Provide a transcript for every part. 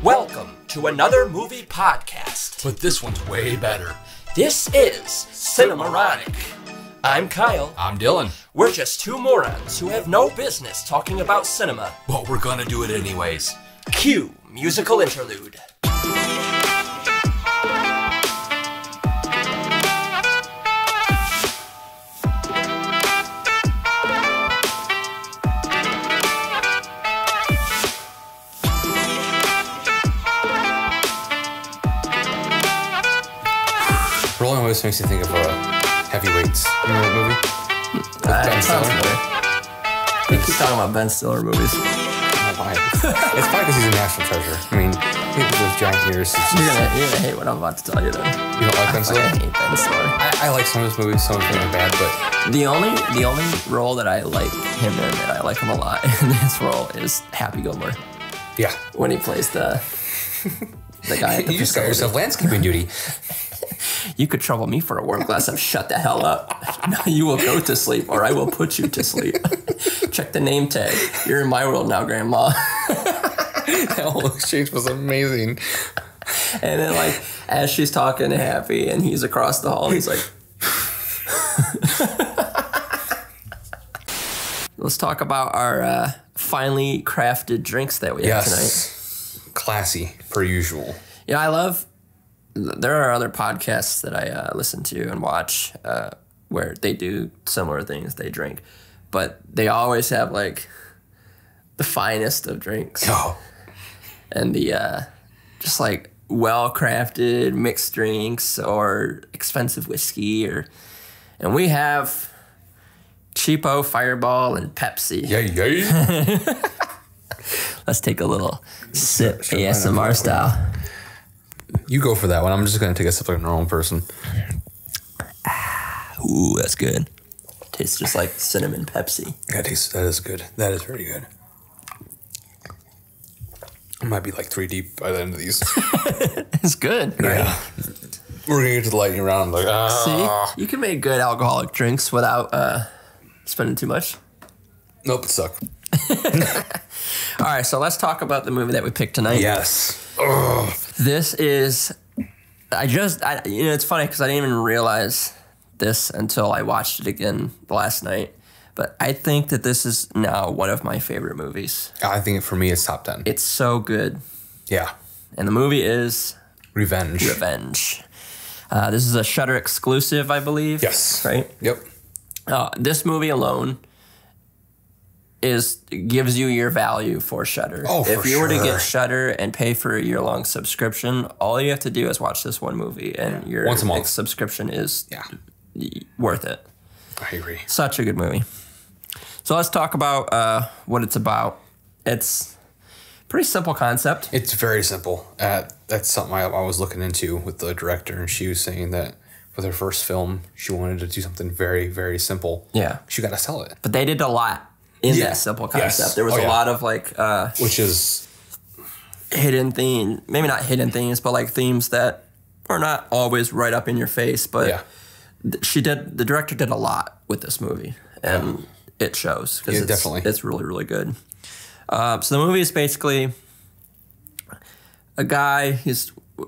Welcome to another movie podcast. But this one's way better. This is Cinemoronic. I'm Kyle. I'm Dylan. We're just two morons who have no business talking about cinema. But we're gonna do it anyways. Cue musical interlude. Rolling always makes you think of Heavyweights. Remember that movie? Ben Stiller. We keep talking about Ben Stiller movies. I don't know why. It's probably because he's a national treasure. I mean, people with giant ears. You're gonna hate what I'm about to tell you then. You don't like Ben Stiller? I hate Ben Stiller. I like some of his movies, some of them are bad, but The only role that I like him in, and I like him a lot in this role, is Happy Gilmore. yeah. When he plays the guy at the You just got facility. yourself landscaping duty. You could trouble me for a work lesson. Shut the hell up. Now you will go to sleep, or I will put you to sleep. Check the name tag. You're in my world now, Grandma. That whole exchange was amazing. And then, like, as she's talking to Happy, and he's across the hall, he's like... Let's talk about our finely crafted drinks that we have tonight. Classy, per usual. Yeah, I love... There are other podcasts that I listen to and watch where they do similar things they drink. But they always have, like, the finest of drinks. Oh. And the, just, like, well-crafted mixed drinks or expensive whiskey. And we have cheapo, Fireball, and Pepsi. Yay. Let's take a little sip ASMR style. You go for that one. I'm just going to take a sip like a normal person. Ooh, that's good. Tastes just like cinnamon Pepsi. That is good. That is very good. I might be like 3 deep by the end of these. It's good. Yeah. We're going to get to the lightning round. I'm like, See, you can make good alcoholic drinks without spending too much. Nope, it sucked. All right, so let's talk about the movie that we picked tonight. Yes. This is, it's funny because I didn't even realize this until I watched it again last night. But I think that this is now one of my favorite movies. I think for me, it's top 10. It's so good. Yeah. And the movie is Revenge. This is a Shudder exclusive, I believe. Yes. Right? Yep. This movie alone gives you your value for Shudder. Oh, if you were to sure. get Shudder and pay for a year-long subscription, all you have to do is watch this one movie, and your Once a month. subscription is worth it. I agree. Such a good movie. So let's talk about what it's about. It's a pretty simple concept. It's very simple. That's something I was looking into with the director, and she was saying that with her first film, she wanted to do something very, very simple. Yeah. She got to sell it. But they did a lot in that simple concept. Yes. There was a lot of, like... which is... hidden theme, maybe not hidden themes, but like themes that are not always right up in your face. But the director did a lot with this movie, and it shows because it's really, really good. So the movie is basically a guy.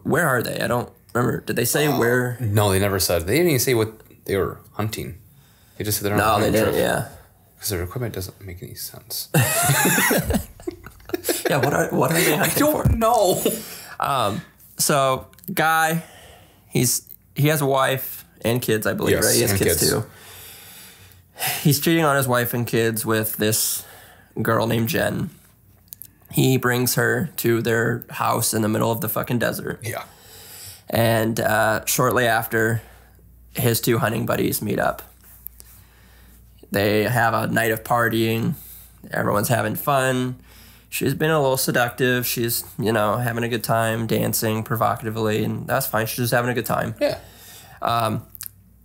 Where are they? I don't remember. Did they say where? No, they never said. They didn't even say what they were hunting. They just said they're on a No, they hunting didn't. trip. Yeah. Because their equipment doesn't make any sense. Yeah. What are they hunting for? I don't know. So guy, he has a wife and kids, I believe, Yes, right? He has and kids kids too. He's cheating on his wife and kids with this girl named Jen. He brings her to their house in the middle of the fucking desert. Yeah. And shortly after, his two hunting buddies meet up. They have a night of partying. Everyone's having fun. She's been a little seductive. She's, having a good time, dancing provocatively, and that's fine. She's just having a good time. Yeah.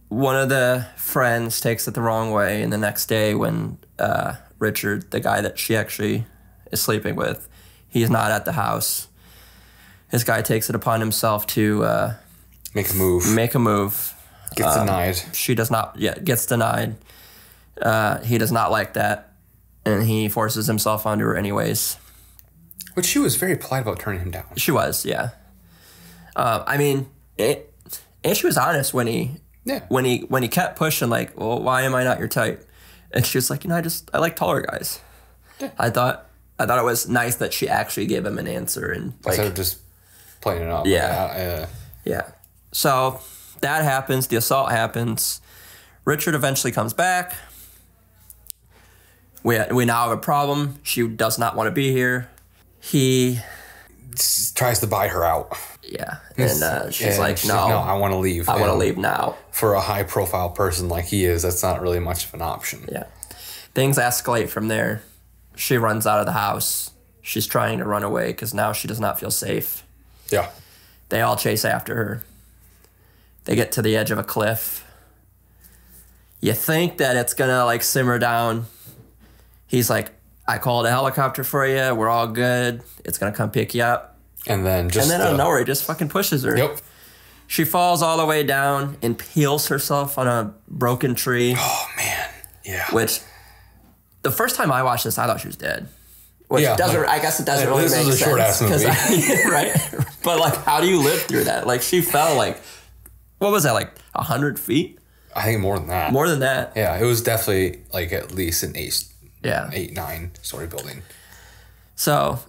One of the friends takes it the wrong way, and the next day when Richard, the guy that she actually is sleeping with, he's not at the house. This guy takes it upon himself to Make a move. Gets denied. She does not. Yeah, gets denied. He does not like that, and he forces himself onto her anyways. But she was very polite about turning him down. She was, yeah. I mean, and she was honest when he kept pushing, like, well, why am I not your type? And she was like, I like taller guys. Yeah. I thought it was nice that she actually gave him an answer and like instead of just playing it up. Yeah. So that happens. The assault happens. Richard eventually comes back. We now have a problem. She does not want to be here. He tries to buy her out. Yeah, and she's like, no, I want to leave. I want to leave now. For a high-profile person like he is, that's not really much of an option. Yeah. Things escalate from there. She runs out of the house. She's trying to run away because now she does not feel safe. Yeah. They all chase after her. They get to the edge of a cliff. You think that it's going to, like, simmer down. He's like, I called a helicopter for you. We're all good. It's going to come pick you up. And then out of nowhere, he just fucking pushes her. Yep. She falls all the way down and peels herself on a broken tree. Oh, man. Yeah. Which, the first time I watched this, I thought she was dead. Which doesn't, I guess it doesn't really make sense. This is a short-ass movie. Right? But, like, how do you live through that? Like, she fell, like, what was that, like, 100 feet? I think more than that. More than that. Yeah, it was definitely, like, at least an 9-story building. So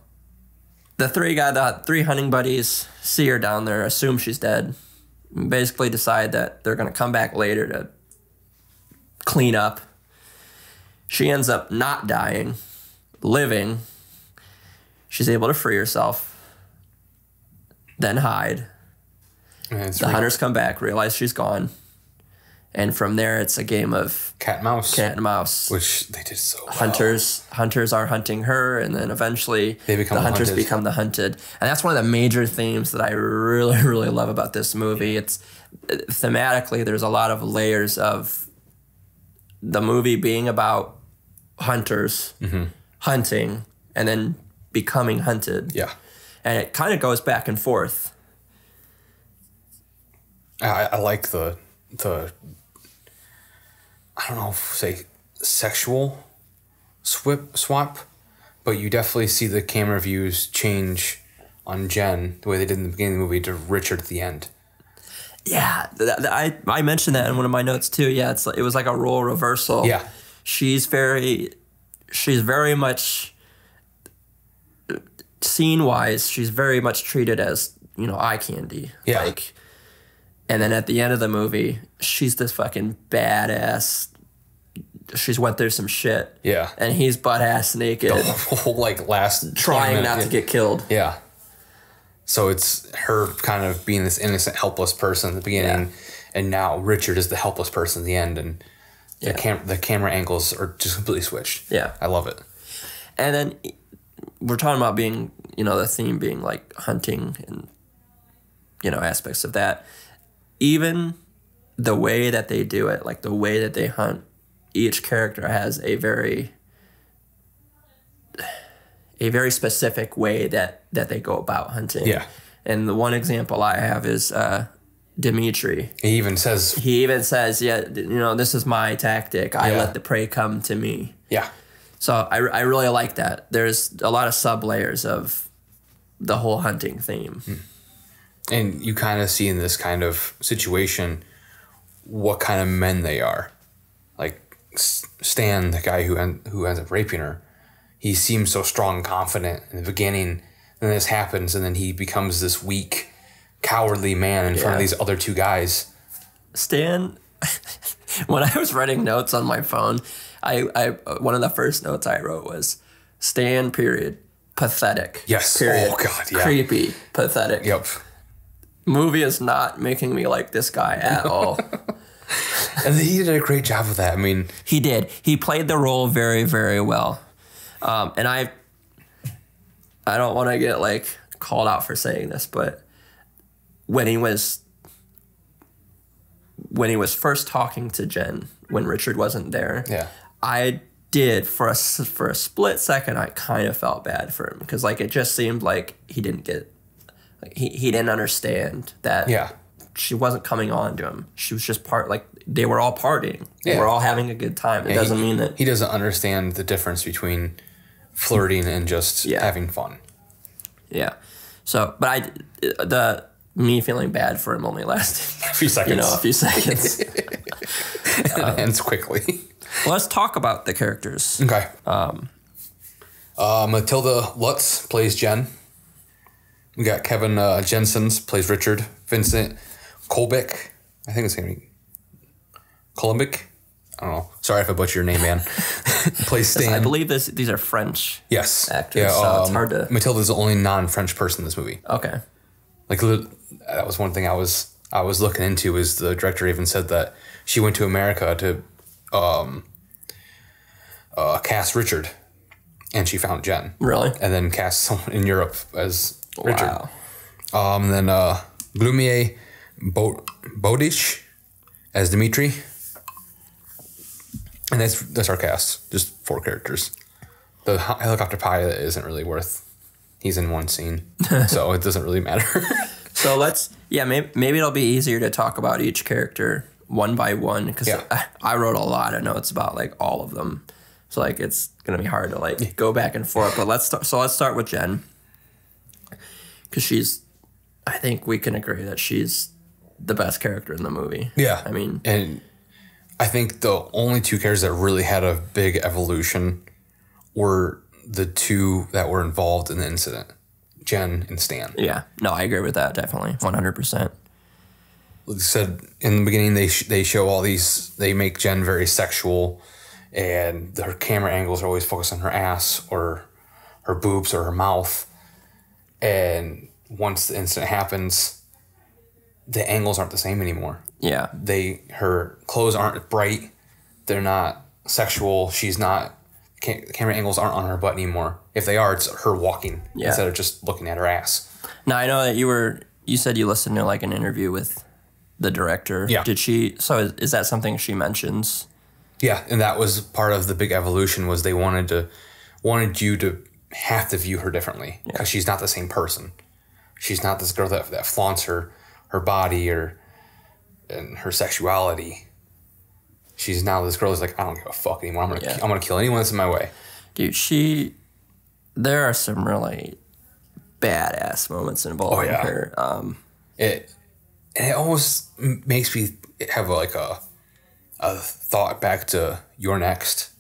the three hunting buddies see her down there, assume she's dead, and basically decide that they're going to come back later to clean up. She ends up not dying, living. She's able to free herself, then hide. The hunters come back, realize she's gone. And from there, it's a game of cat and mouse, which they did so well. Hunters are hunting her, and then eventually the hunters become the hunted. And that's one of the major themes that I really, really love about this movie. It's thematically, there's a lot of layers of the movie being about hunters hunting and then becoming hunted. Yeah, and it kind of goes back and forth. I like the I don't know if say sexual swap, but you definitely see the camera views change on Jen the way they did in the beginning of the movie to Richard at the end. Yeah, I mentioned that in one of my notes too. Yeah, it was like a role reversal. Yeah, she's very much scene wise. She's very much treated as eye candy. Yeah. Like, and then at the end of the movie, she's this fucking badass. She's went through some shit. Yeah. And he's butt-ass naked. The whole, last... Trying not to get killed. Yeah. So it's her kind of being this innocent, helpless person at the beginning, and now Richard is the helpless person at the end, and the camera angles are just completely switched. Yeah. I love it. And then we're talking about being, the theme being, like, hunting and, aspects of that. Even the way that they do it, like the way that they hunt, each character has a very specific way that they go about hunting. Yeah. And the one example I have is Dimitri. He even says, this is my tactic. I let the prey come to me. Yeah. So I really like that. There's a lot of sub layers of the whole hunting theme. And you kind of see in this kind of situation what kind of men they are. Like Stan, the guy who ends up raping her, he seems so strong and confident in the beginning. And this happens, and then he becomes this weak, cowardly man in front of these other two guys. Stan, when I was writing notes on my phone, I one of the first notes I wrote was Stan, period, pathetic. Yes. Period. Oh, God, yeah. Creepy, pathetic. Yep. Movie is not making me like this guy at all. And he did a great job with that. I mean, he did. He played the role very, very well. And I don't want to get called out for saying this, but when he was first talking to Jen, when Richard wasn't there, I did for a split second. I kind of felt bad for him because it just seemed like he didn't get. He didn't understand that she wasn't coming on to him. She was just they were all partying. They were all having a good time. It doesn't mean that... He doesn't understand the difference between flirting and just having fun. Yeah. So, but me feeling bad for him only lasted a few seconds. A few seconds. It ends quickly. Well, let's talk about the characters. Okay. Matilda Lutz plays Jen. We got Kevin Janssens plays Richard. Vincent Colombe, I think it's going to be Colombe. I don't know. Sorry if I butchered your name, man. Plays Stan. I believe these are French actors, Yeah, so it's hard to... Matilda's the only non-French person in this movie. Okay. Like, that was one thing I was looking into, is the director even said that she went to America to cast Richard, and she found Jen. Really? And then cast someone in Europe as Richard. Wow. And then Guillaume Bouchède as Dimitri. And that's our cast. Just 4 characters. The helicopter pilot isn't really he's in one scene, so it doesn't really matter. So maybe it'll be easier to talk about each character one by one, because I wrote a lot of notes about like all of them. So like it's gonna be hard to like go back and forth. But let's start with Jen, because I think we can agree that she's the best character in the movie. Yeah, I mean, and I think the only 2 characters that really had a big evolution were the 2 that were involved in the incident, Jen and Stan. Yeah, no, I agree with that, definitely, 100%. Like I said, in the beginning, they show all these, they make Jen very sexual, and her camera angles are always focused on her ass or her boobs or her mouth. And once the incident happens, the angles aren't the same anymore. Yeah. Her clothes aren't bright. They're not sexual. She's not, camera angles aren't on her butt anymore. If they are, it's her walking instead of just looking at her ass. Now, I know that you said you listened to like an interview with the director. Yeah. So is that something she mentions? Yeah. And that was part of the big evolution, was they wanted you to have to view her differently, because she's not the same person. She's not this girl that flaunts her body and her sexuality. She's now this girl who's like, I don't give a fuck anymore. I'm gonna kill anyone that's in my way. Dude, there are some really badass moments involving her. It almost makes me have a thought back to You're Next.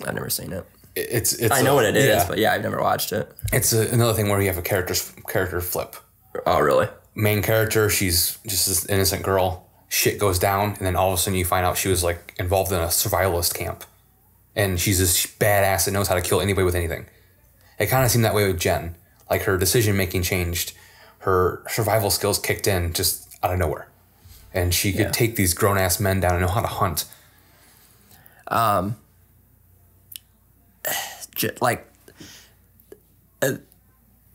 I've never seen it. It's I know what it is, but I've never watched it. It's another thing where you have a character flip. Oh, really? Main character, she's just this innocent girl. Shit goes down, and then all of a sudden you find out she was like involved in a survivalist camp, and she's this badass that knows how to kill anybody with anything. It kind of seemed that way with Jen. Like, her decision making changed, her survival skills kicked in just out of nowhere, and she could take these grown ass men down and know how to hunt.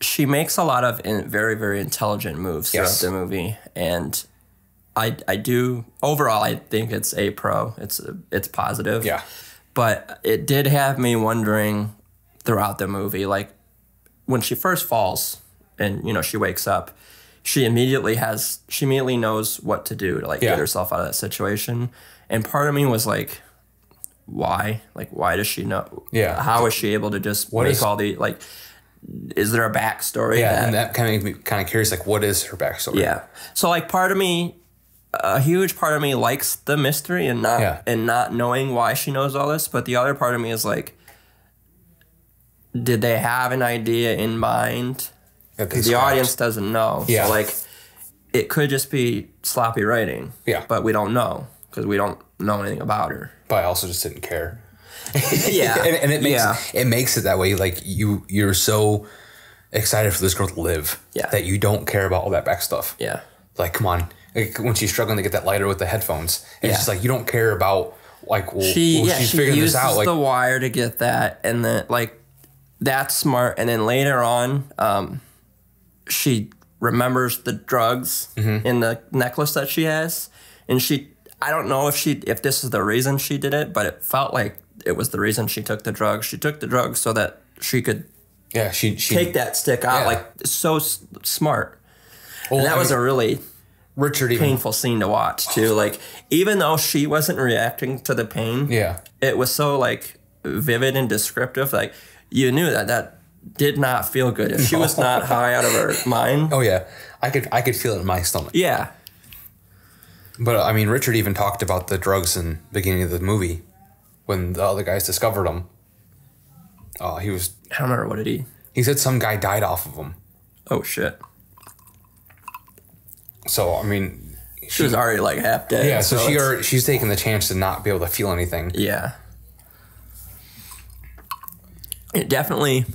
She makes a lot of very, very intelligent moves throughout the movie, and I do overall. I think it's a pro. It's positive. Yeah, but it did have me wondering throughout the movie, like when she first falls and she wakes up, she immediately knows what to do to get herself out of that situation. And part of me was like, why? Like, why does she know? Yeah. How is she able to just make all the is there a backstory? Yeah, and that kind of makes me kind of curious. Like, what is her backstory? Yeah. So part of me, a huge part of me likes the mystery and not knowing why she knows all this. But the other part of me is like, did they have an idea in mind? The audience doesn't know. Yeah. So it could just be sloppy writing. Yeah. But we don't know because we don't know anything about her. But I also just didn't care. Yeah. and it makes it that way. Like, you're so excited for this girl to live that you don't care about all that back stuff. Yeah. Like, come on. Like, when she's struggling to get that lighter with the headphones, it's just like, you don't care about she's figuring this out. She uses the wire to get that, and then that's smart. And then later on, she remembers the drugs in the necklace that she has, and I don't know if this is the reason she did it, but it felt like it was the reason she took the drugs. She took the drugs so that she could she take that stick out. So smart. Well, and that was a really painful scene to watch too. Even though she wasn't reacting to the pain, it was so vivid and descriptive. You knew that did not feel good. If she was not high out of her mind. Oh yeah, I could feel it in my stomach. Yeah. But I mean, Richard even talked about the drugs in the beginning of the movie when the other guys discovered them. He was. I don't remember, what did he? He said some guy died off of them. Oh shit. So I mean, she was already like half dead. Yeah, so she's taking the chance to not be able to feel anything. Yeah. It definitely.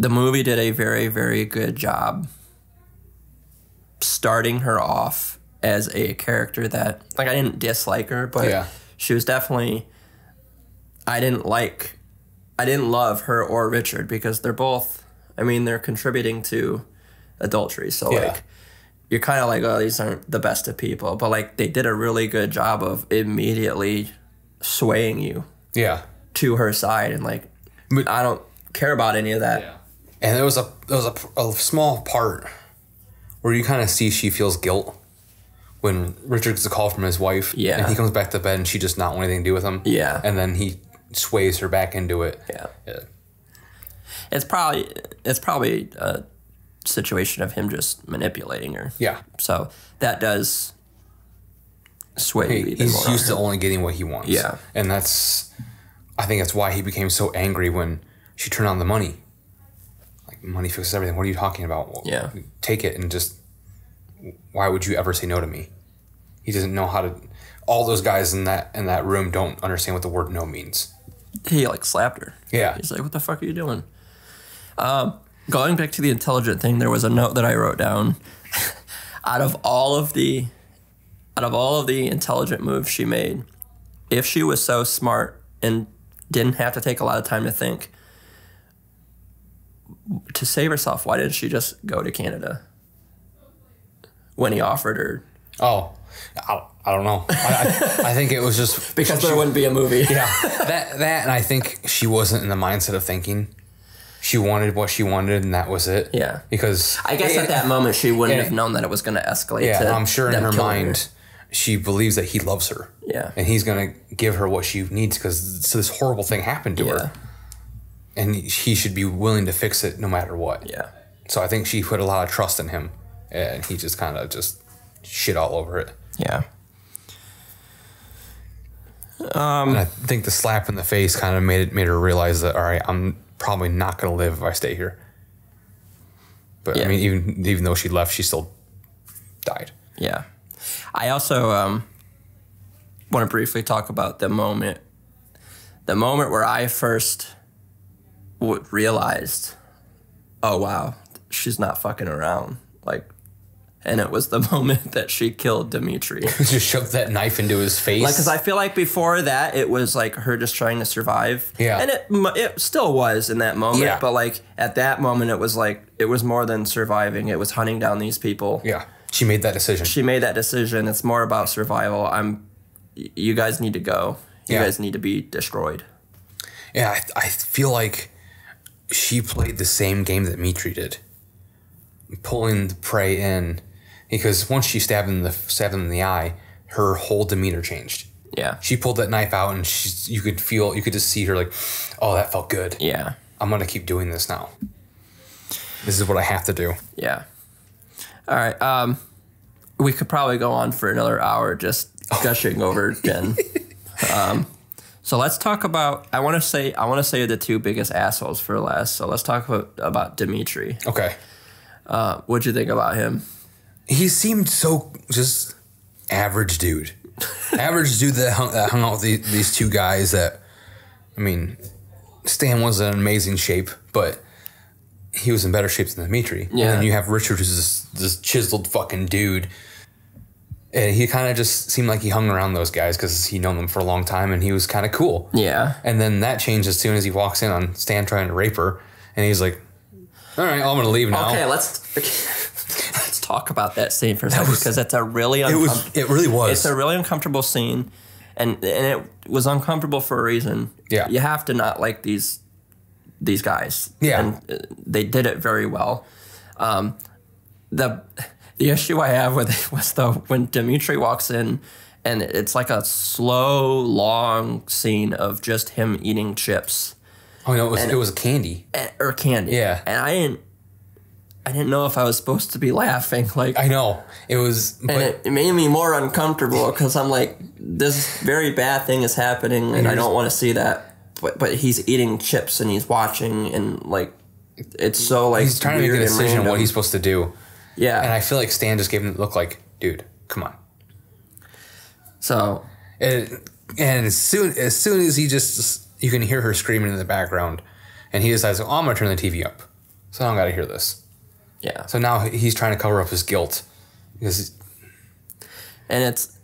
The movie did a very, very good job starting her off as a character that, like, I didn't dislike her, but she was definitely, I didn't love her or Richard because they're both, I mean, they're contributing to adultery. So, like, you're kind of like, oh, these aren't the best of people. But, like, they did a really good job of immediately swaying you to her side. And, like, I don't care about any of that. Yeah. And there was a small part where you kind of see she feels guilt when Richard gets a call from his wife. Yeah. And he comes back to bed and she does not want anything to do with him. Yeah. And then he sways her back into it. Yeah. It's probably a situation of him just manipulating her. Yeah. So that does sway you even more. He's used to only getting what he wants. Yeah. And I think that's why he became so angry when she turned on the money. Money fixes everything. What are you talking about? Well, take it and just. Why would you ever say no to me? He doesn't know how to. All those guys in that room don't understand what the word no means. He like slapped her. Yeah. He's like, "What the fuck are you doing?" Going back to the intelligent thing, there was a note that I wrote down. out of all of the intelligent moves she made, if she was so smart and didn't have to take a lot of time to think. To save herself, why didn't she just go to Canada when he offered her? Oh, I don't know. I think it was just because there wouldn't be a movie. Yeah, that, and I think she wasn't in the mindset of thinking. She wanted what she wanted, and that was it. Yeah, because I guess at that moment she wouldn't have known that it was going to escalate. Yeah, I'm sure in her mind she believes that he loves her. Yeah, and he's going to give her what she needs because this horrible thing happened to her. And he should be willing to fix it no matter what. Yeah. So I think she put a lot of trust in him, and he just kind of just shit all over it. Yeah. And I think the slap in the face kind of made her realize that, all right, I'm probably not going to live if I stay here. But I mean, even though she left, she still died. Yeah. I also want to briefly talk about the moment where I first realized, oh wow, she's not fucking around. Like, and it was the moment that she killed Dimitri. Just shoved that knife into his face. Like, because I feel like before that, it was like her just trying to survive. Yeah. And it still was in that moment. Yeah. But like at that moment, it was like, it was more than surviving. It was hunting down these people. Yeah. She made that decision. It's more about survival. You guys need to go. You guys need to be destroyed. Yeah. I feel like she played the same game that Dimitri did, pulling the prey in, because once she stabbed him in the eye, her whole demeanor changed. Yeah, she pulled that knife out, and you could just see her like, oh, that felt good. Yeah, I'm gonna keep doing this now. This is what I have to do. Yeah. All right. We could probably go on for another hour just gushing over Jen. So let's talk about. I want to say the two biggest assholes for last. So let's talk about Dimitri. Okay. What'd you think about him? He seemed so just average dude. Average dude that hung out with these two guys. That, I mean, Stan was in amazing shape, but he was in better shape than Dimitri. Yeah. And then you have Richard, who's this chiseled fucking dude. And he kind of just seemed like he hung around those guys because he'd known them for a long time, and he was kind of cool. Yeah. And then that changed as soon as he walks in on Stan trying to rape her, and he's like, all right, I'm going to leave now. Okay, let's talk about that scene for a second, because it's a really uncomfortable... It really was. It's a really uncomfortable scene, and it was uncomfortable for a reason. Yeah. You have to not like these guys. Yeah. And they did it very well. The issue I have with it was when Dimitri walks in, and it's like a slow, long scene of just him eating chips. Oh no, it was a candy. Or candy. Yeah. And I didn't know if I was supposed to be laughing. Like, I know. It was... And it made me more uncomfortable because I'm like, this very bad thing is happening and I don't want to see that. But he's eating chips and he's watching and like, it's so like he's trying to make a decision on what he's supposed to do. Yeah. And I feel like Stan just gave him the look like, dude, come on. So... And as soon as he just... You can hear her screaming in the background. And he decides, oh, I'm going to turn the TV up. So I don't got to hear this. Yeah. So now he's trying to cover up his guilt. And it's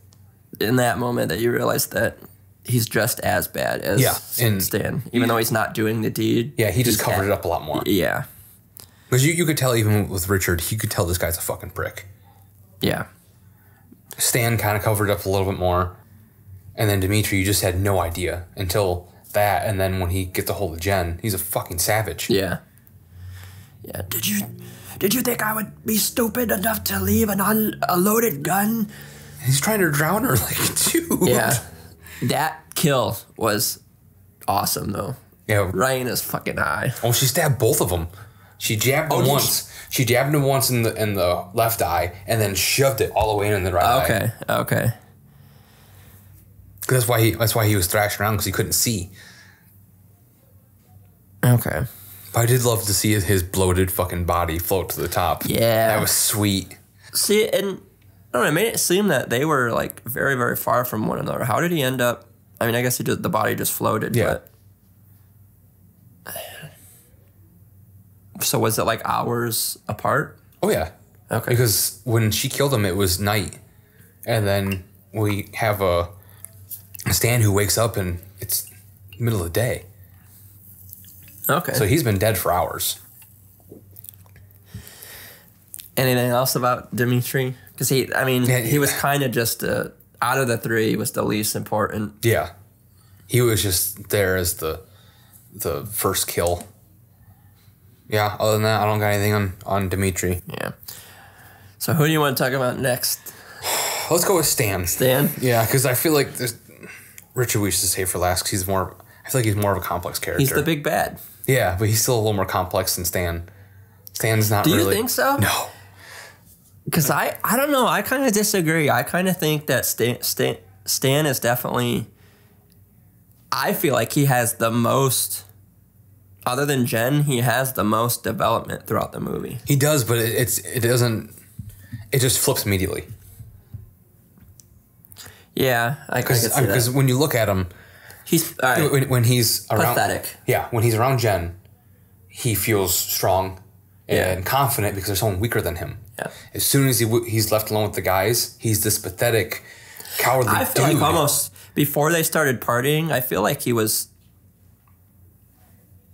in that moment that you realize that he's just as bad as Stan, even though he's not doing the deed. Yeah, he just covered it up a lot more. Yeah. Because you could tell even with Richard, he could tell this guy's a fucking prick. Yeah. Stan kind of covered it up a little bit more. And then Dimitri, you just had no idea until that. And then when he gets a hold of Jen, he's a fucking savage. Yeah. Yeah. Did you think I would be stupid enough to leave a loaded gun? He's trying to drown her, like, dude. Yeah. That kill was awesome, though. Yeah. Right in his fucking eye. Oh, she stabbed both of them. She jabbed him once. She jabbed him once in the left eye, and then shoved it all the way in the right eye. Okay. That's why he was thrashing around, because he couldn't see. Okay. But I did love to see his bloated fucking body float to the top. Yeah. That was sweet. See, and I don't know, it made it seem that they were like very, very far from one another. How did he end up? I mean, I guess the body just floated. Yeah. But... So was it like hours apart? Oh, yeah. Okay. Because when she killed him, it was night. And then we have a Stan who wakes up and it's middle of the day. Okay. So he's been dead for hours. Anything else about Dimitri? Because he was kind of just, out of the three, he was the least important. Yeah. He was just there as the first kill. Yeah, other than that, I don't got anything on Dimitri. Yeah. So who do you want to talk about next? Let's go with Stan. Stan? Yeah, because I feel like Richard we should save for last because I feel like he's more of a complex character. He's the big bad. Yeah, but he's still a little more complex than Stan. Stan's not really... Do you think so? No. Because I don't know. I kind of disagree. I kind of think that Stan is definitely... I feel like he has the most... Other than Jen, he has the most development throughout the movie. He does, but it doesn't... It just flips immediately. Yeah, I can see that. Because when you look at him... He's all right. When he's around... Pathetic. Yeah, when he's around Jen, he feels strong and confident because there's someone weaker than him. Yeah. As soon as he's left alone with the guys, he's this pathetic, cowardly dude. I feel like almost before they started partying, I feel like he was...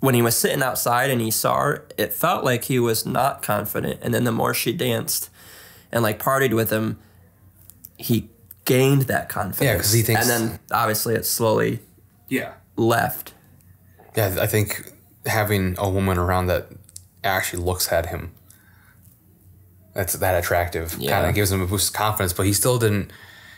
When he was sitting outside and he saw her, it felt like he was not confident. And then the more she danced and like partied with him, he gained that confidence. Yeah, because he thinks... And then obviously it slowly... left. Yeah, I think having a woman around that actually looks at him, that's that attractive. Yeah. Kind of gives him a boost of confidence, but he still didn't,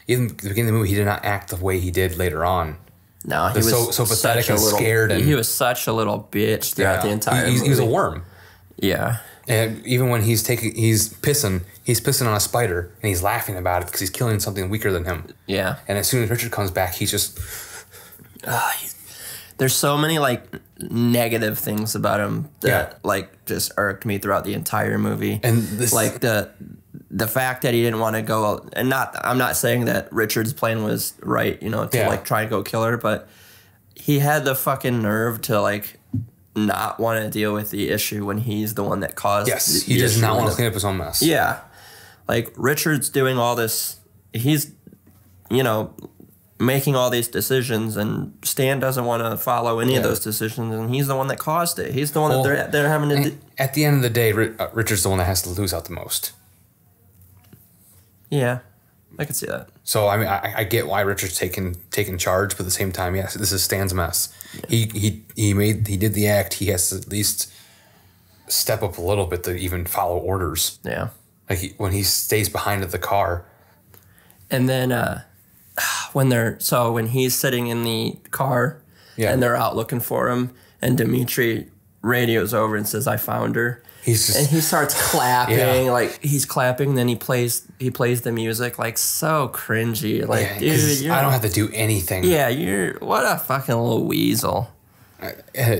even at the beginning of the movie, he did not act the way he did later on. No, he was so pathetic and scared. And he was such a little bitch throughout the entire movie. He was a worm. Yeah. And even when he's pissing on a spider, and he's laughing about it because he's killing something weaker than him. Yeah. And as soon as Richard comes back, he's just... There's so many like negative things about him that like just irked me throughout the entire movie. And this, like the fact that he didn't want to go, and I'm not saying that Richard's plan was right, to like try and go kill her, but he had the fucking nerve to like not want to deal with the issue when he's the one that caused. Yes, he does not want to clean up his own mess. Yeah, like Richard's doing all this. He's, making all these decisions, and Stan doesn't want to follow any of those decisions, and he's the one that caused it. He's the one that they're having to... At the end of the day, Richard's the one that has to lose out the most. Yeah, I can see that. So, I mean, I get why Richard's taking charge, but at the same time, yes, this is Stan's mess. Yeah. He did the act. He has to at least step up a little bit to even follow orders. Yeah. Like when he stays behind the car. And then... when he's sitting in the car and they're out looking for him, and Dimitri radios over and says, "I found her." And he starts clapping, like he's clapping. Then he plays the music, like so cringy. Like, dude, I don't have to do anything. Yeah, you're what a fucking little weasel.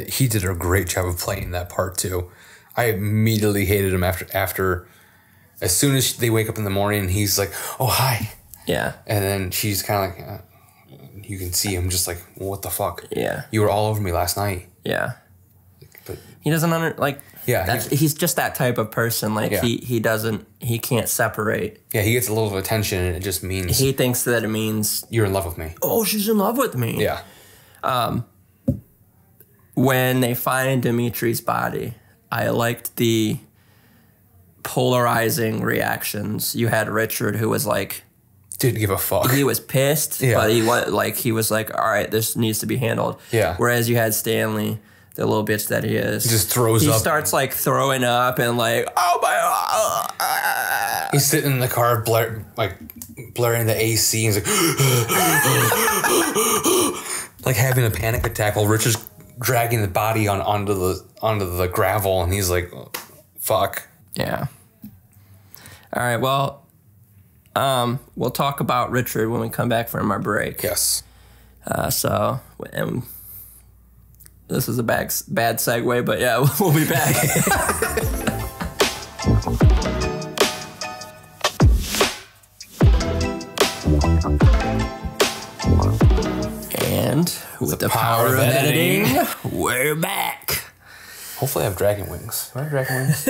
He did a great job of playing that part too. I immediately hated him after. As soon as they wake up in the morning, he's like, "Oh, hi." Yeah. And then she's kind of like, you can see him just like, well, "What the fuck? Yeah. You were all over me last night." Yeah. But he doesn't yeah, he's just that type of person. Like he can't separate. Yeah, he gets a little attention, and it just means he thinks that it means you're in love with me. Oh, she's in love with me. Yeah. When they find Dimitri's body, I liked the polarizing reactions. You had Richard, who was like, didn't give a fuck. He was pissed, but he was like, all right, this needs to be handled. Yeah. Whereas you had Stanley, the little bitch that he is, he just throws up. He starts like throwing up and like, oh my God. He's sitting in the car, blaring the AC, and he's like having a panic attack while Richard's dragging the body onto the gravel, and he's like, oh, fuck. Yeah. All right. Well, we'll talk about Richard when we come back from our break. Yes. So this is a bad segue, but yeah, we'll be back. And with the power of editing, we're back. Hopefully I have dragon wings. Do I have dragon wings?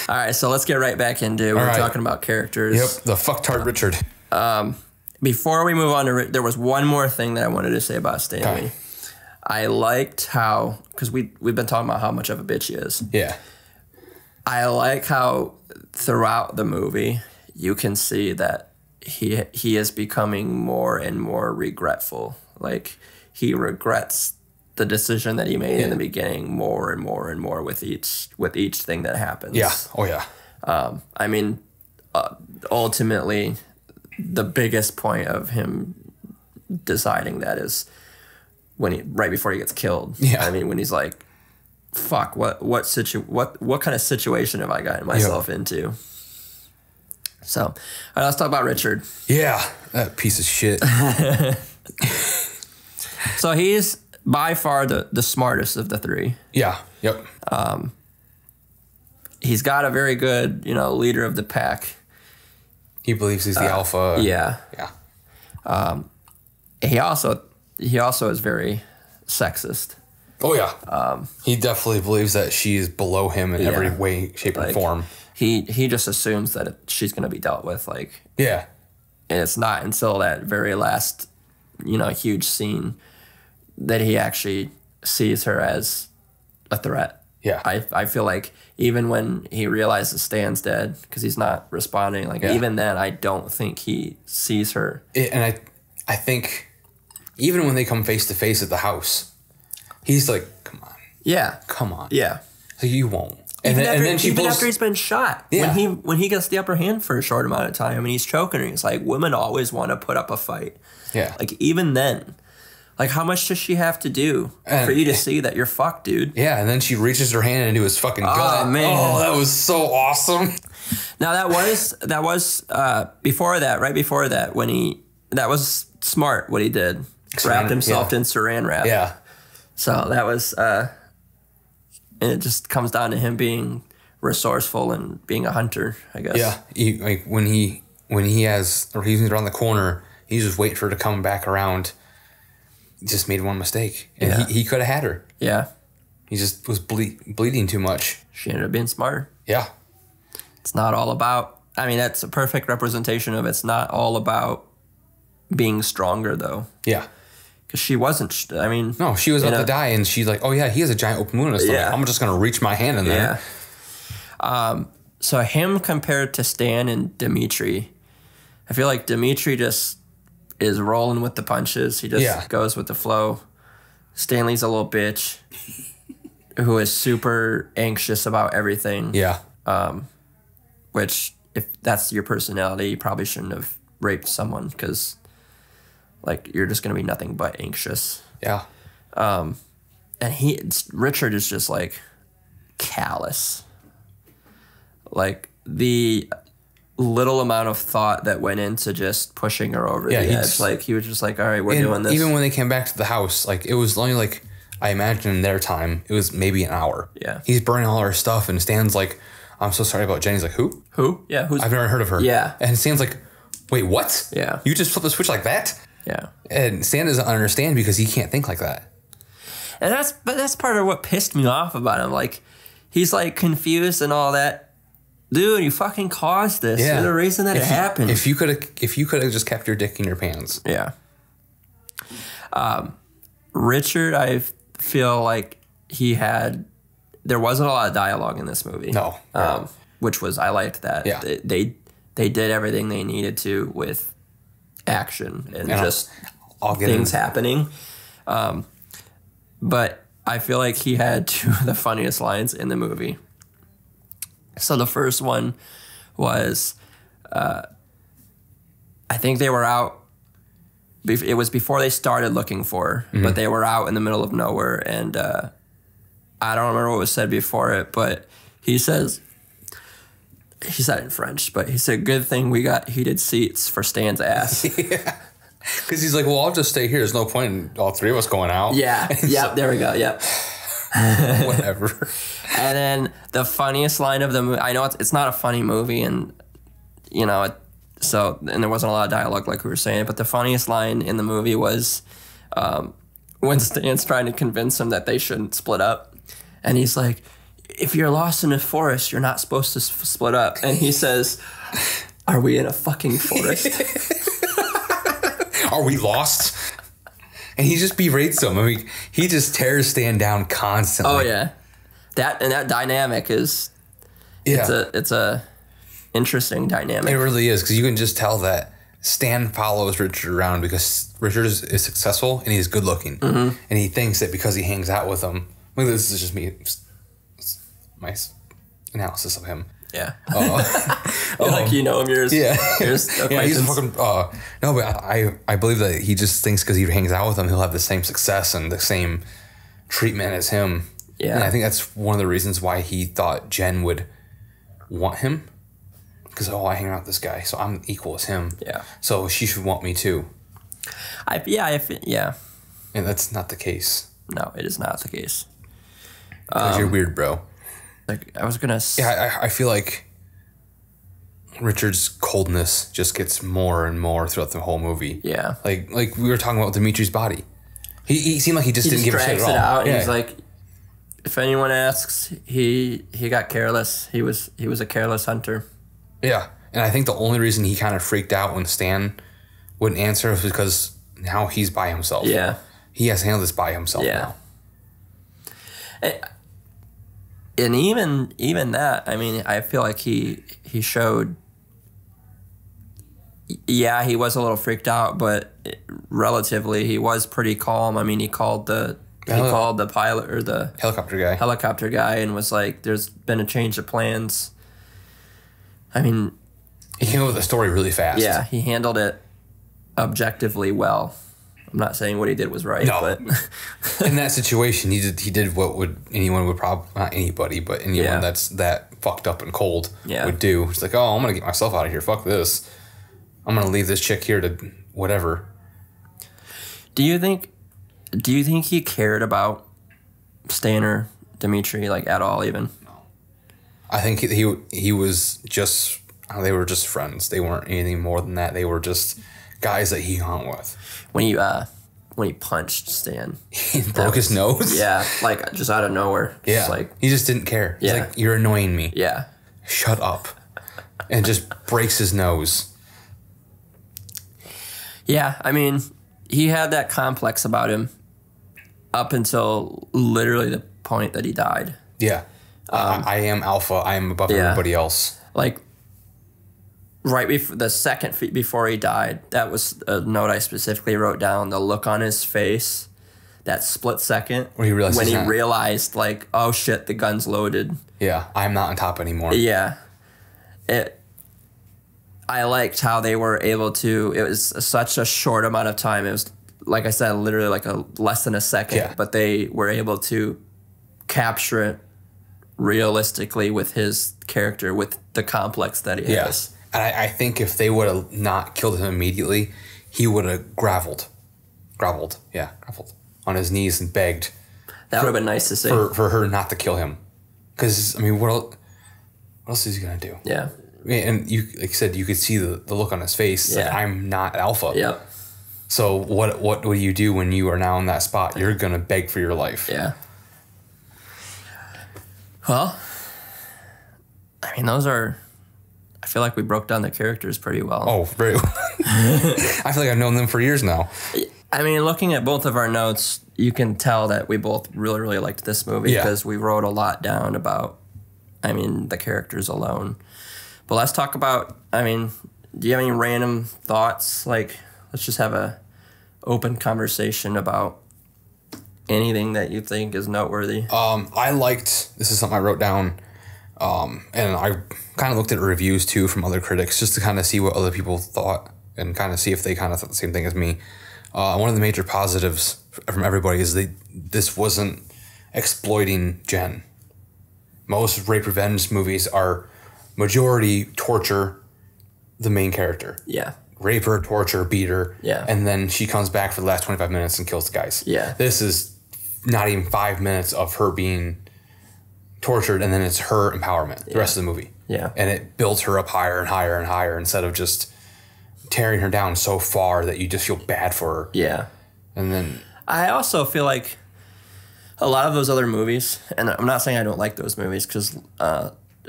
All right, so let's get right back into it. We're talking about characters. Yep, the fucktard Richard. Before we move on to there was one more thing that I wanted to say about Stanley. Okay. I liked how, because we've been talking about how much of a bitch he is. Yeah. I like how throughout the movie you can see that he is becoming more and more regretful. Like he regrets the decision that he made in the beginning more and more and more with each thing that happens. Yeah. Oh yeah. I mean, ultimately, the biggest point of him deciding that is right before he gets killed. Yeah. I mean, when he's like, "Fuck, what kind of situation have I gotten myself into?" So, all right, let's talk about Richard. Yeah, that piece of shit. So he's by far the smartest of the three. Yeah. Yep. He's got a very good, leader of the pack. He believes he's the alpha. Yeah. Yeah. He also is very sexist. Oh yeah. He definitely believes that she's below him in every way, shape, and form. He just assumes that she's going to be dealt with, like. Yeah. And it's not until that very last, huge scene that he actually sees her as a threat. Yeah. I feel like even when he realizes Stan's dead, because he's not responding, even then, I don't think he sees her. And I think even when they come face to face at the house, he's like, "Come on." Yeah. Come on. Yeah. So you won't. And then she blows, after he's been shot. Yeah. When he gets the upper hand for a short amount of time and he's choking her, he's like, women always want to put up a fight. Yeah. Like, even then, like, how much does she have to do for you to see that you're fucked, dude? Yeah, and then she reaches her hand into his fucking gut. Oh, man. Oh, that was so awesome. Now, that was before that, right before that, that was smart what he did. Wrapped himself in saran wrap. Yeah. So that was, and it just comes down to him being resourceful and being a hunter, I guess. Yeah. When he's around the corner, he's just waiting for her to come back around. He just made one mistake, and he could have had her. Yeah. He just was bleeding too much. She ended up being smarter. Yeah. It's not all about, that's a perfect representation of it's not all about being stronger, though. Yeah. Because she wasn't, No, she was about to die, and she's like, "Oh yeah, he has a giant open wound in his stomach. Yeah. I'm just going to reach my hand in there." Yeah. So him compared to Stan and Dimitri, I feel like Dimitri just is rolling with the punches. He just goes with the flow. Stanley's a little bitch who is super anxious about everything. Yeah. Which, if that's your personality, you probably shouldn't have raped someone, because you're just going to be nothing but anxious. Yeah. Richard is just like callous. Like the little amount of thought that went into just pushing her over the edge. Like he was just like, all right, we're doing this. Even when they came back to the house, like it was only like, I imagine in their time, it was maybe an hour. Yeah. He's burning all her stuff and Stan's like, I'm so sorry about Jenny's like, who? Who? Yeah. I've never heard of her. Yeah. And Stan's like, wait, what? Yeah. You just flip the switch like that? Yeah. And Stan doesn't understand because he can't think like that. And that's part of what pissed me off about him. Like, he's like confused and all that. Dude, you fucking caused this. Yeah. You're the reason that it happened. If you could have just kept your dick in your pants. Yeah. Richard, I feel like there wasn't a lot of dialogue in this movie. No. Which was, I liked that. Yeah. They did everything they needed to with action and just things happening. But I feel like he had two of the funniest lines in the movie. So the first one was, I think they were out. It was before they started looking for her, but they were out in the middle of nowhere. And I don't remember what was said before it, but he said it in French, but he said, good thing we got heated seats for Stan's ass. Yeah. Because he's like, well, I'll just stay here. There's no point in all three of us going out. Yeah. Yeah. There we go. Yep. Whatever. And then the funniest line of the movie, I know it's not a funny movie, and you know, and there wasn't a lot of dialogue like we were saying, but the funniest line in the movie was when Stan's trying to convince him that they shouldn't split up, and he's like, if you're lost in a forest, you're not supposed to split up. And he says, are we in a fucking forest? Are we lost? And he just berates him. I mean, he just tears Stan down constantly. Oh yeah, that dynamic is, it's a interesting dynamic. It really is, because you can just tell that Stan follows Richard around because Richard is successful and he's good looking, and he thinks that because he hangs out with him. Well, this is just me, my analysis of him. Yeah. Like, you know him, yours. Yeah. Yours Yeah, he's a fucking, no, but I believe that he just thinks because he hangs out with him, he'll have the same success and the same treatment as him. Yeah. And I think that's one of the reasons why he thought Jen would want him. Because, I hang out with this guy, so I'm equal as him. Yeah. So she should want me too. Yeah. And that's not the case. No, it is not the case. Because you're weird, bro. Like, I was gonna. Yeah, I feel like Richard's coldness just gets more and more throughout the whole movie. Yeah. Like we were talking about Dimitri's body. He seemed like he just didn't give a shit at all. He drags it out, and he's like, if anyone asks, he got careless. He was a careless hunter. Yeah, and I think the only reason he kind of freaked out when Stan wouldn't answer was because now he's by himself. Yeah. He has to handle this by himself now. And even that, I mean, I feel like he showed, yeah, he was a little freaked out, but relatively he was pretty calm. I mean, he called the pilot or the helicopter guy and was like, there's been a change of plans. I mean, he came up with a story really fast. Yeah, he handled it objectively well. I'm not saying what he did was right, but in that situation, he did what anyone would probably, not anybody, but anyone that's that fucked up and cold would do. It's like, I'm gonna get myself out of here. Fuck this. I'm gonna leave this chick here to whatever. Do you think he cared about Stan or Dimitri, like, at all? Even no. I think he was just, they were just friends. They weren't anything more than that. They were just guys that he hung with. When he punched Stan, he broke his nose. Yeah, like just out of nowhere. Yeah, just like he just didn't care. He's like, you're annoying me. Yeah, shut up, and just breaks his nose. Yeah, I mean, he had that complex about him up until literally the point that he died. Yeah, I am alpha. I am above everybody else. Like, right before the second before he died, that was a note I specifically wrote down. The look on his face, that split second when he realized, like, oh shit, the gun's loaded. Yeah, I'm not on top anymore. Yeah, I liked how they were able to. It was such a short amount of time. It was like I said, literally like a less than a second, but they were able to capture it realistically with his character, with the complex that he has. And I think if they would have not killed him immediately, he would have groveled on his knees and begged. That would have been nice to see. For her not to kill him. Because, I mean, what else is he going to do? Yeah. And you, like you said, you could see the look on his face. Yeah. Like, I'm not alpha. Yep. So what do you do when you are now in that spot? You're going to beg for your life. Yeah. Well, I mean, I feel like we broke down the characters pretty well. Oh, very well. I feel like I've known them for years now. I mean, looking at both of our notes, you can tell that we both really, really liked this movie because we wrote a lot down about, the characters alone. But let's talk about, do you have any random thoughts? Like, let's just have a open conversation about anything that you think is noteworthy. This is something I wrote down, and I kind of looked at reviews too from other critics just to kind of see what other people thought and kind of see if they kind of thought the same thing as me. One of the major positives from everybody is this wasn't exploiting Jen. Most rape revenge movies are majority torture the main character. Yeah. Rape her, torture, beat her. Yeah. And then she comes back for the last 25 minutes and kills the guys. Yeah. This is not even 5 minutes of her being tortured, and then it's her empowerment the rest of the movie. Yeah. And it builds her up higher and higher and higher instead of just tearing her down so far that you just feel bad for her. Yeah. And then I also feel like a lot of those other movies, and I'm not saying I don't like those movies, because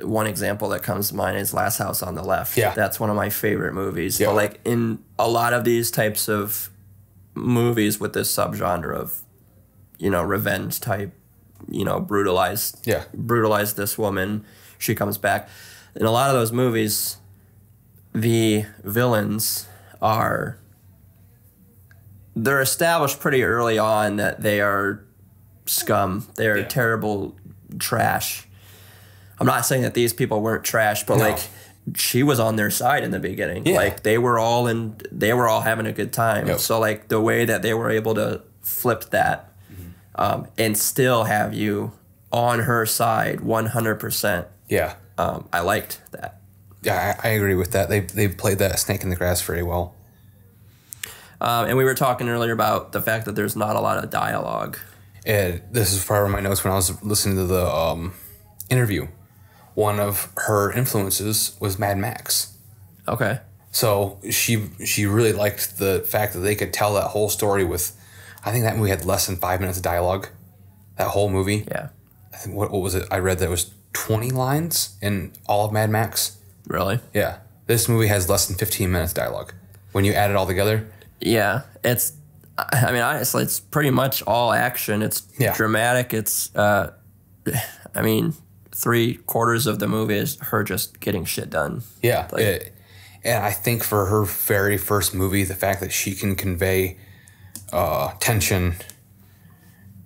one example that comes to mind is Last House on the Left. Yeah. That's one of my favorite movies. Yeah. But like in a lot of these types of movies with this subgenre of, revenge type, brutalize this woman, she comes back. In a lot of those movies, the villains they're established pretty early on that they are scum. They're terrible trash. I'm not saying that these people weren't trash, but like she was on their side in the beginning. Yeah. Like they were all having a good time. Yep. So like the way that they were able to flip that and still have you on her side 100%. yeah. I liked that. Yeah, I agree with that. They played that snake in the grass very well. And we were talking earlier about the fact that there's not a lot of dialogue. And this is part of my notes when I was listening to the interview. One of her influences was Mad Max. Okay. So she really liked the fact that they could tell that whole story with, I think that movie had less than 5 minutes of dialogue. That whole movie. Yeah. I think, what was it? I read that it was 20 lines in all of Mad Max. Really? Yeah. This movie has less than 15 minutes dialogue. When you add it all together. Yeah. Honestly, it's pretty much all action. It's dramatic. It's, 3/4 of the movie is her just getting shit done. Yeah. And I think for her very first movie, the fact that she can convey tension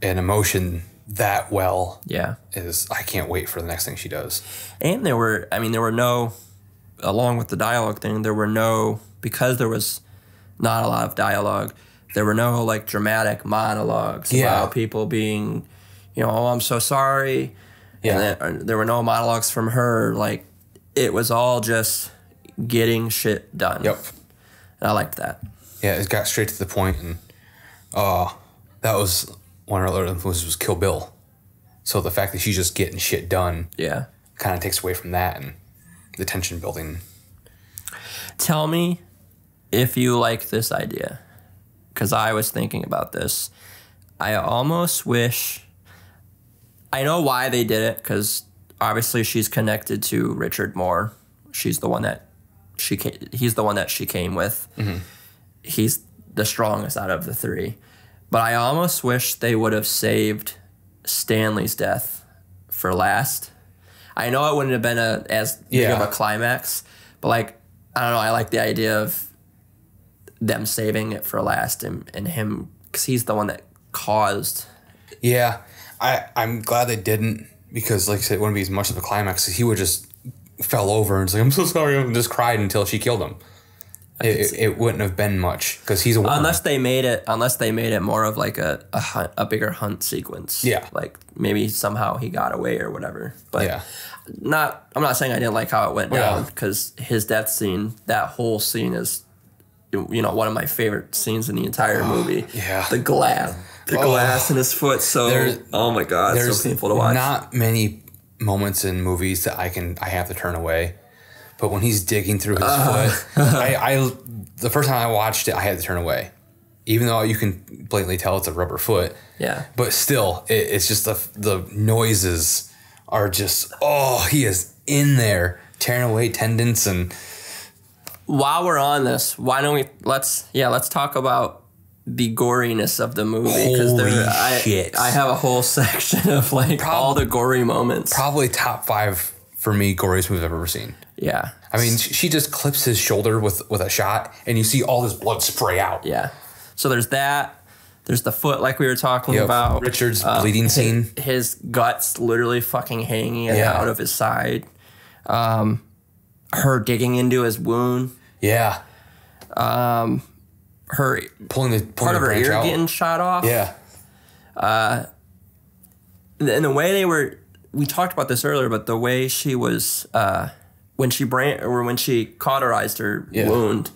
and emotion that well is, I can't wait for the next thing she does. And there were no, along with the dialogue thing, because there was not a lot of dialogue, there were no like dramatic monologues about people being, oh, I'm so sorry. Yeah. And there were no monologues from her. Like, it was all just getting shit done. Yep. And I liked that. Yeah, it got straight to the point, and that was one of her other influences was Kill Bill. So the fact that she's just getting shit done kind of takes away from that and the tension building. Tell me if you like this idea, because I was thinking about this. I almost wish... I know why they did it, because obviously she's connected to Richard Moore. He's the one that she came with. Mm-hmm. He's the strongest out of the three. But I almost wish they would have saved Stanley's death for last. I know it wouldn't have been as big of a climax, but like, I don't know, I like the idea of them saving it for last and him, because he's the one that caused. Yeah. I'm glad they didn't, because like I said, it wouldn't be as much of a climax. He would just fell over and was like, I'm so sorry, and just cried until she killed him. it wouldn't have been much because he's a woman. Unless they made it more of like a bigger hunt sequence. Yeah. Like maybe somehow he got away or whatever. But yeah. I'm not saying I didn't like how it went down because his death scene, that whole scene is, one of my favorite scenes in the entire movie. Yeah. The glass in his foot. So, oh my God, it's so painful to watch. Not many moments in movies that I have to turn away. But when he's digging through his foot, the first time I watched it, I had to turn away. Even though you can blatantly tell it's a rubber foot. Yeah. But still, it's just the noises are just, he is in there tearing away tendons. And while we're on this, why don't we, let's talk about the goriness of the movie. Because I have a whole section of all the gory moments. Probably top 5 for me, goriest movie I've ever seen. Yeah. I mean, she just clips his shoulder with a shot, and you see all this blood spray out. Yeah. So there's that. There's the foot, like we were talking about. Richard's bleeding scene. His guts literally fucking hanging out of his side. Her digging into his wound. Yeah. Her pulling part of her ear out. Getting shot off. Yeah. And the way they were, we talked about this earlier, but the way she was when she cauterized her wound,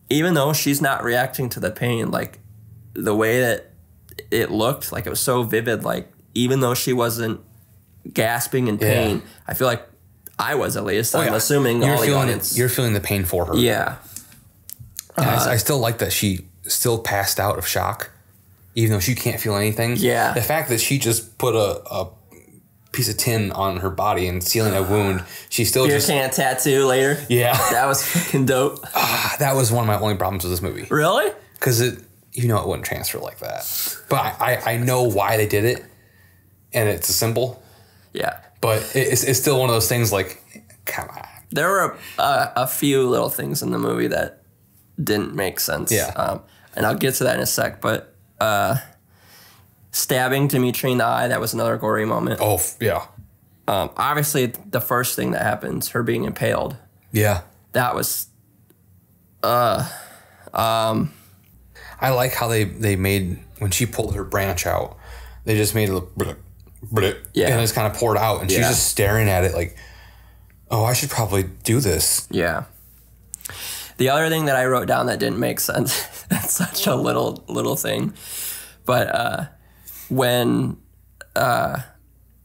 even though she's not reacting to the pain, like the way that it looked, like it was so vivid, like even though she wasn't gasping in pain, I feel like I was, at least. I'm assuming you're feeling the pain for her. Yeah. I still like that she still passed out of shock, even though she can't feel anything. Yeah. The fact that she just put a piece of tin on her body and sealing a wound, she still Beer can tattoo later. Yeah. That was fucking dope. That was one of my only problems with this movie. Really? Because it wouldn't transfer like that. But I know why they did it, and it's a symbol. Yeah. But it's still one of those things like, come on. There were a few little things in the movie that didn't make sense. Yeah. And I'll get to that in a sec, but stabbing Dimitri in the eye, that was another gory moment. Oh, yeah. Obviously, the first thing that happens, her being impaled. Yeah. That was... I like how they made, when she pulled her branch out, they just made it look... Yeah. And it's kind of poured out, and she's just staring at it like, oh, I should probably do this. Yeah. The other thing that I wrote down that didn't make sense, that's such a little thing, but when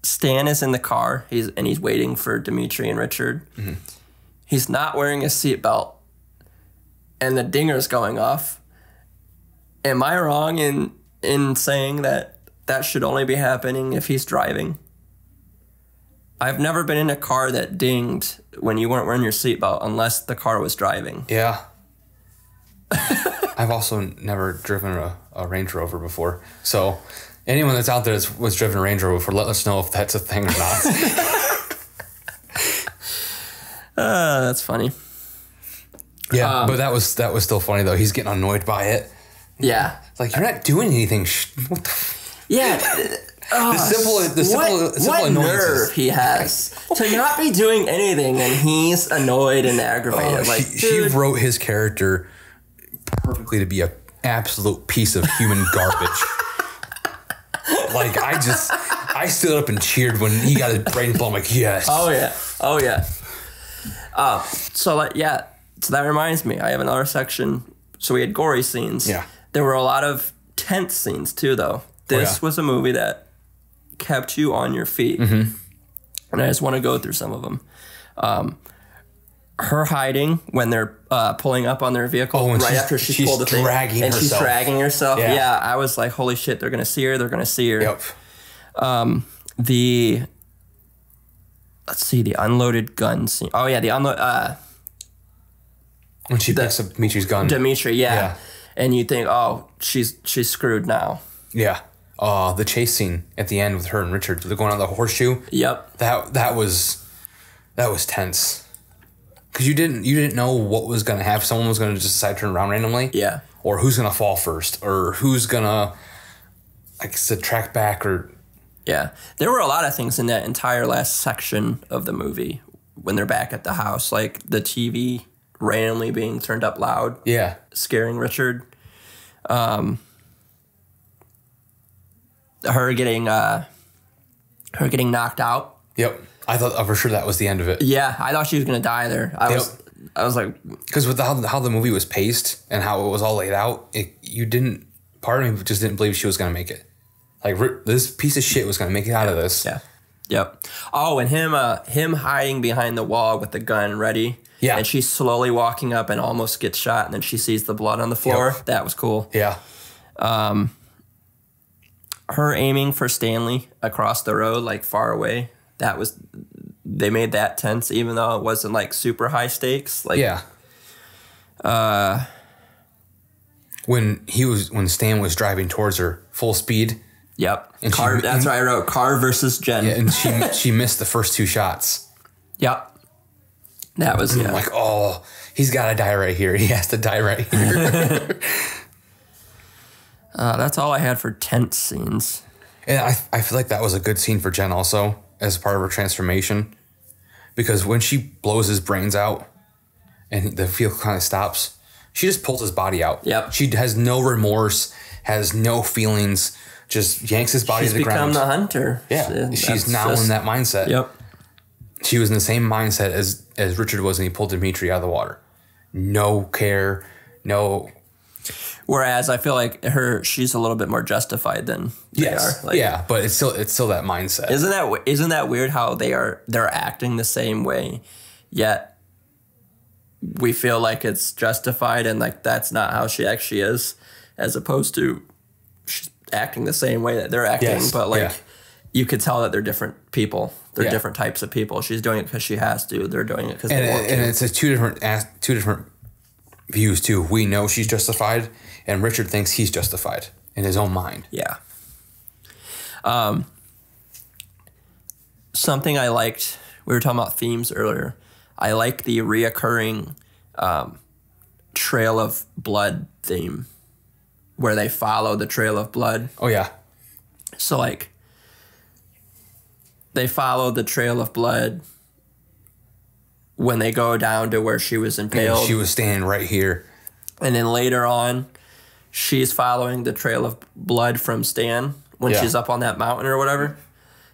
Stan is in the car, he's waiting for Dimitri and Richard, he's not wearing a seatbelt, and the dinger's going off. Am I wrong in saying that should only be happening if he's driving? I've never been in a car that dinged when you weren't wearing your seatbelt unless the car was driving. Yeah. I've also never driven a Range Rover before. So anyone that's out there was driven a Range Rover before, let us know if that's a thing or not. That's funny. Yeah, but that was still funny, though. He's getting annoyed by it. Yeah. Like, you're not doing anything. What the yeah. The simple nerve he has to not be doing anything, and he's annoyed and aggravated. She wrote his character perfectly to be an absolute piece of human garbage. Like, I stood up and cheered when he got his brain blown. I'm like, yes. Oh yeah. So that reminds me. I have another section. So we had gory scenes. Yeah. There were a lot of tense scenes too, though. This was a movie that kept you on your feet. And I just want to go through some of them. Her hiding when they're pulling up on their vehicle after she's pulled the thing. She's dragging herself. Yeah, I was like, holy shit, they're going to see her. They're going to see her. Yep. The unloaded gun scene. Oh, yeah, the unload... when she picks up Dimitri's gun. Dimitri, yeah. And you think, oh, she's screwed now. Yeah. The chase scene at the end with her and Richard, they're going on the horseshoe. Yep. That was tense. Because you didn't know what was going to happen. Someone was going to just decide to turn around randomly. Yeah. Or who's going to fall first. Or who's going to, like I said, track back or... Yeah. There were a lot of things in that entire last section of the movie when they're back at the house. Like the TV randomly being turned up loud. Yeah. Scaring Richard. Her getting knocked out. Yep. I thought for sure that was the end of it. Yeah, I thought she was gonna die there. I was like, because with how the movie was paced and how it was all laid out, part of me just didn't believe she was gonna make it. Like, this piece of shit was gonna make it out of this. Yeah. Yep. Oh, and him hiding behind the wall with the gun ready. Yeah. And she's slowly walking up and almost gets shot, and then she sees the blood on the floor. Yep. That was cool. Yeah. Her aiming for Stanley across the road, like far away. They made that tense, even though it wasn't like super high stakes. Like, yeah. When Stan was driving towards her full speed. Yep. And that's why I wrote Car versus Jen. Yeah, and she missed the first 2 shots. Yep. That was, I'm like, oh, he's got to die right here. He has to die right here. That's all I had for tense scenes. And I feel like that was a good scene for Jen also, as part of her transformation. Because when she blows his brains out and the vehicle kind of stops, she just pulls his body out. Yep. She has no remorse, has no feelings, just yanks his body to the ground. She's become the hunter. Yeah. She's now in that mindset. Yep. She was in the same mindset as Richard was when he pulled Dimitri out of the water. No care, no... Whereas I feel like she's a little bit more justified than they are. Like, yeah, but it's still that mindset. Isn't that weird how they're acting the same way, yet we feel like it's justified and like that's not how she actually is, as opposed to she's acting the same way that they're acting, but like you could tell that they're different people. They're different types of people. She's doing it because she has to. They're doing it because they want to. And it's two different views too. We know she's justified, and Richard thinks he's justified in his own mind. Yeah. Something I liked, we were talking about themes earlier. I like the reoccurring trail of blood theme where they follow the trail of blood. Oh, yeah. So, like, they follow the trail of blood when they go down to where she was impaled. And she was standing right here. And then later on, she's following the trail of blood from Stan when she's up on that mountain or whatever.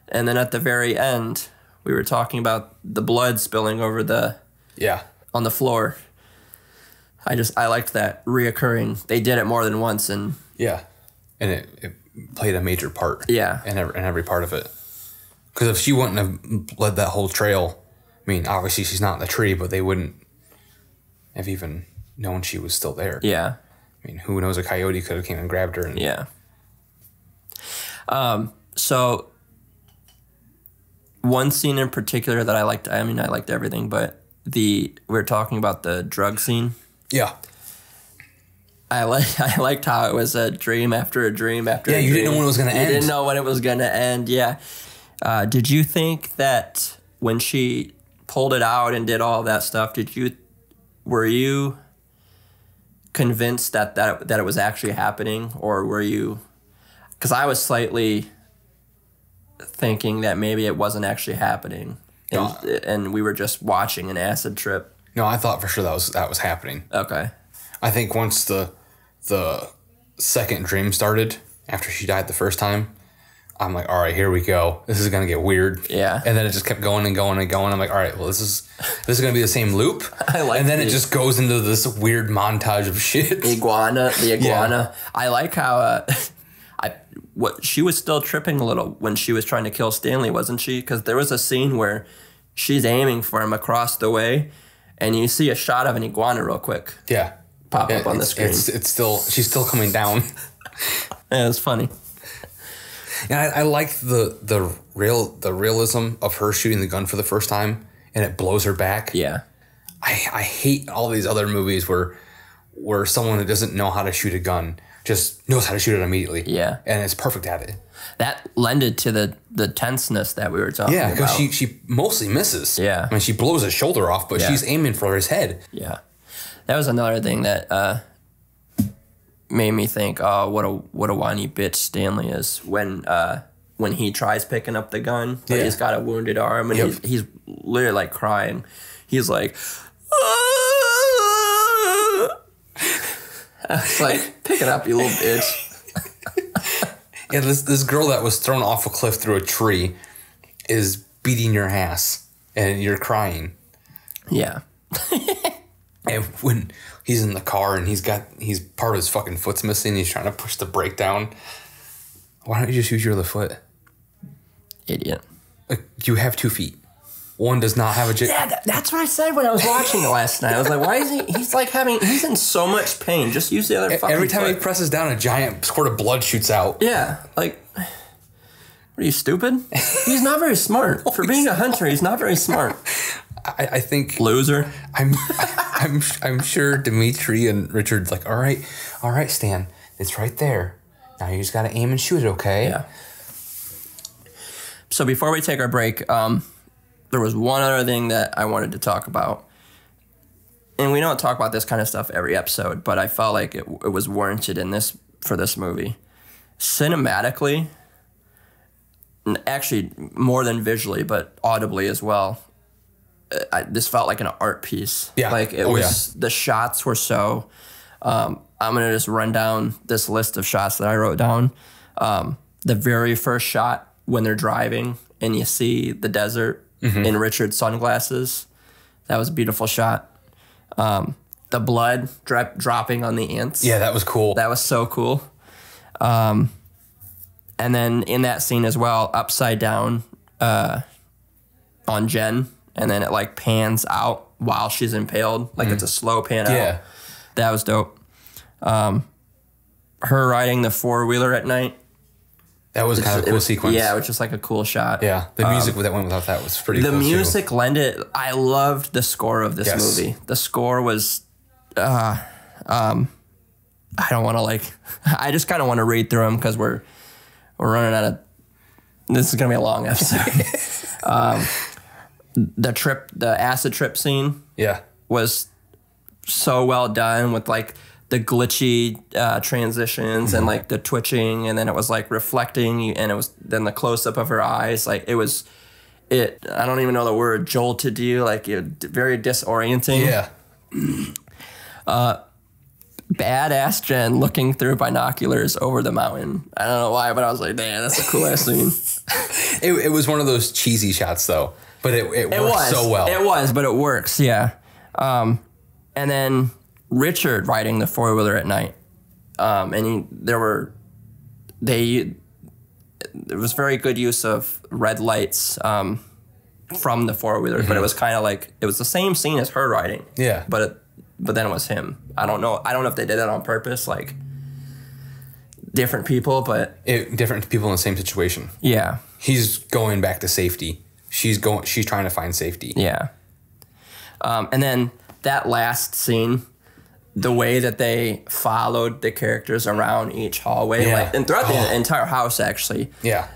And then at the very end, we were talking about the blood spilling over on the floor. I liked that reoccurring. They did it more than once, and and it played a major part. Yeah, in every part of it. Because if she wouldn't have led that whole trail, I mean, obviously she's not in the tree, but they wouldn't have even known she was still there. Yeah, I mean, who knows? A coyote could have came and grabbed her. And So one scene in particular that I liked. I mean, I liked everything, but we were talking about the drug scene. Yeah. I liked how it was a dream after a dream after a dream. You didn't know when it was going to end. You didn't know when it was going to end, yeah. Did you think that when she pulled it out and did all that stuff, were you convinced that it was actually happening? Or were you... Because I was slightly thinking that maybe it wasn't actually happening. And we were just watching an acid trip. No, I thought for sure that was happening. Okay. I think once the second dream started, after she died the first time, I'm like, all right, here we go. This is gonna get weird. Yeah. And then it just kept going and going and going. I'm like, all right, well, this is gonna be the same loop. And then it just goes into this weird montage of shit. The iguana. Yeah. I like how she was still tripping a little when she was trying to kill Stanley, wasn't she? Because there was a scene where she's aiming for him across the way, and you see a shot of an iguana real quick. Yeah. Pop up on the screen. She's still coming down. Yeah, it's funny. Yeah, I like the realism of her shooting the gun for the first time, and it blows her back. Yeah. I hate all these other movies where someone that doesn't know how to shoot a gun just knows how to shoot it immediately. Yeah. And is perfect at it. That lended to the tenseness that we were talking about. Yeah, because she mostly misses. Yeah. I mean, she blows his shoulder off, but she's aiming for his head. Yeah. That was another thing that made me think, oh, what a whiny bitch Stanley is when he tries picking up the gun. But he's got a wounded arm, and he's literally like crying. He's like, It's like, pick it up, you little bitch. Yeah, this girl that was thrown off a cliff through a tree is beating your ass, and you're crying. Yeah. And when he's in the car and he's part of his fucking foot's missing, he's trying to push the brake down. Why don't you just use your other foot? Idiot. You have 2 feet. One does not have a... Yeah, that's what I said when I was watching it last night. I was like, why is he's in so much pain. Just use the other fucking Every time foot. he presses down, a giant squirt of blood shoots out. Yeah, like, are you stupid? He's not very smart. For being a hunter, he's not very smart. I think... Loser. I'm sure Dimitri and Richard's like, all right, Stan, it's right there. Now you just got to aim and shoot it, okay? Yeah. So before we take our break, there was one other thing that I wanted to talk about. And we don't talk about this kind of stuff every episode, but I felt like it was warranted for this movie. Cinematically, actually more than visually, but audibly as well, this felt like an art piece. Yeah. Like the shots were so... I'm going to just run down this list of shots that I wrote down. The very first shot when they're driving and you see the desert in Richard's sunglasses. That was a beautiful shot. The blood dropping on the ants. Yeah, that was cool. That was so cool. And then in that scene as well, upside down on Jen, and then it like pans out while she's impaled. Like it's a slow pan out. Yeah. That was dope. Her riding the 4-wheeler at night. That was kind of a cool sequence. Yeah, it was just like a cool shot. Yeah, the music that went without that was pretty cool. The music lended... I loved the score of this movie. The score was... I don't want to like... I just kind of want to read through them because we're running out of... This is going to be a long episode. The acid trip scene was so well done with like the glitchy transitions and like the twitching, and then it was like reflecting, and it was then the close up of her eyes. Like I don't even know the word, jolted you, like very disorienting. Yeah. Badass Jen looking through binoculars over the mountain. I don't know why, but I was like, damn, that's a cool ass scene. It was one of those cheesy shots though, but it worked so well. It was, but it works, yeah. And then Richard riding the 4-wheeler at night. And there was very good use of red lights from the 4-wheeler, but it was kind of like, it was the same scene as her riding. Yeah. But then it was him. I don't know if they did that on purpose, like different people, but... different people in the same situation. Yeah. He's going back to safety. She's trying to find safety. Yeah. And then that last scene, the way that they followed the characters around each hallway, and throughout the entire house, actually. Yeah.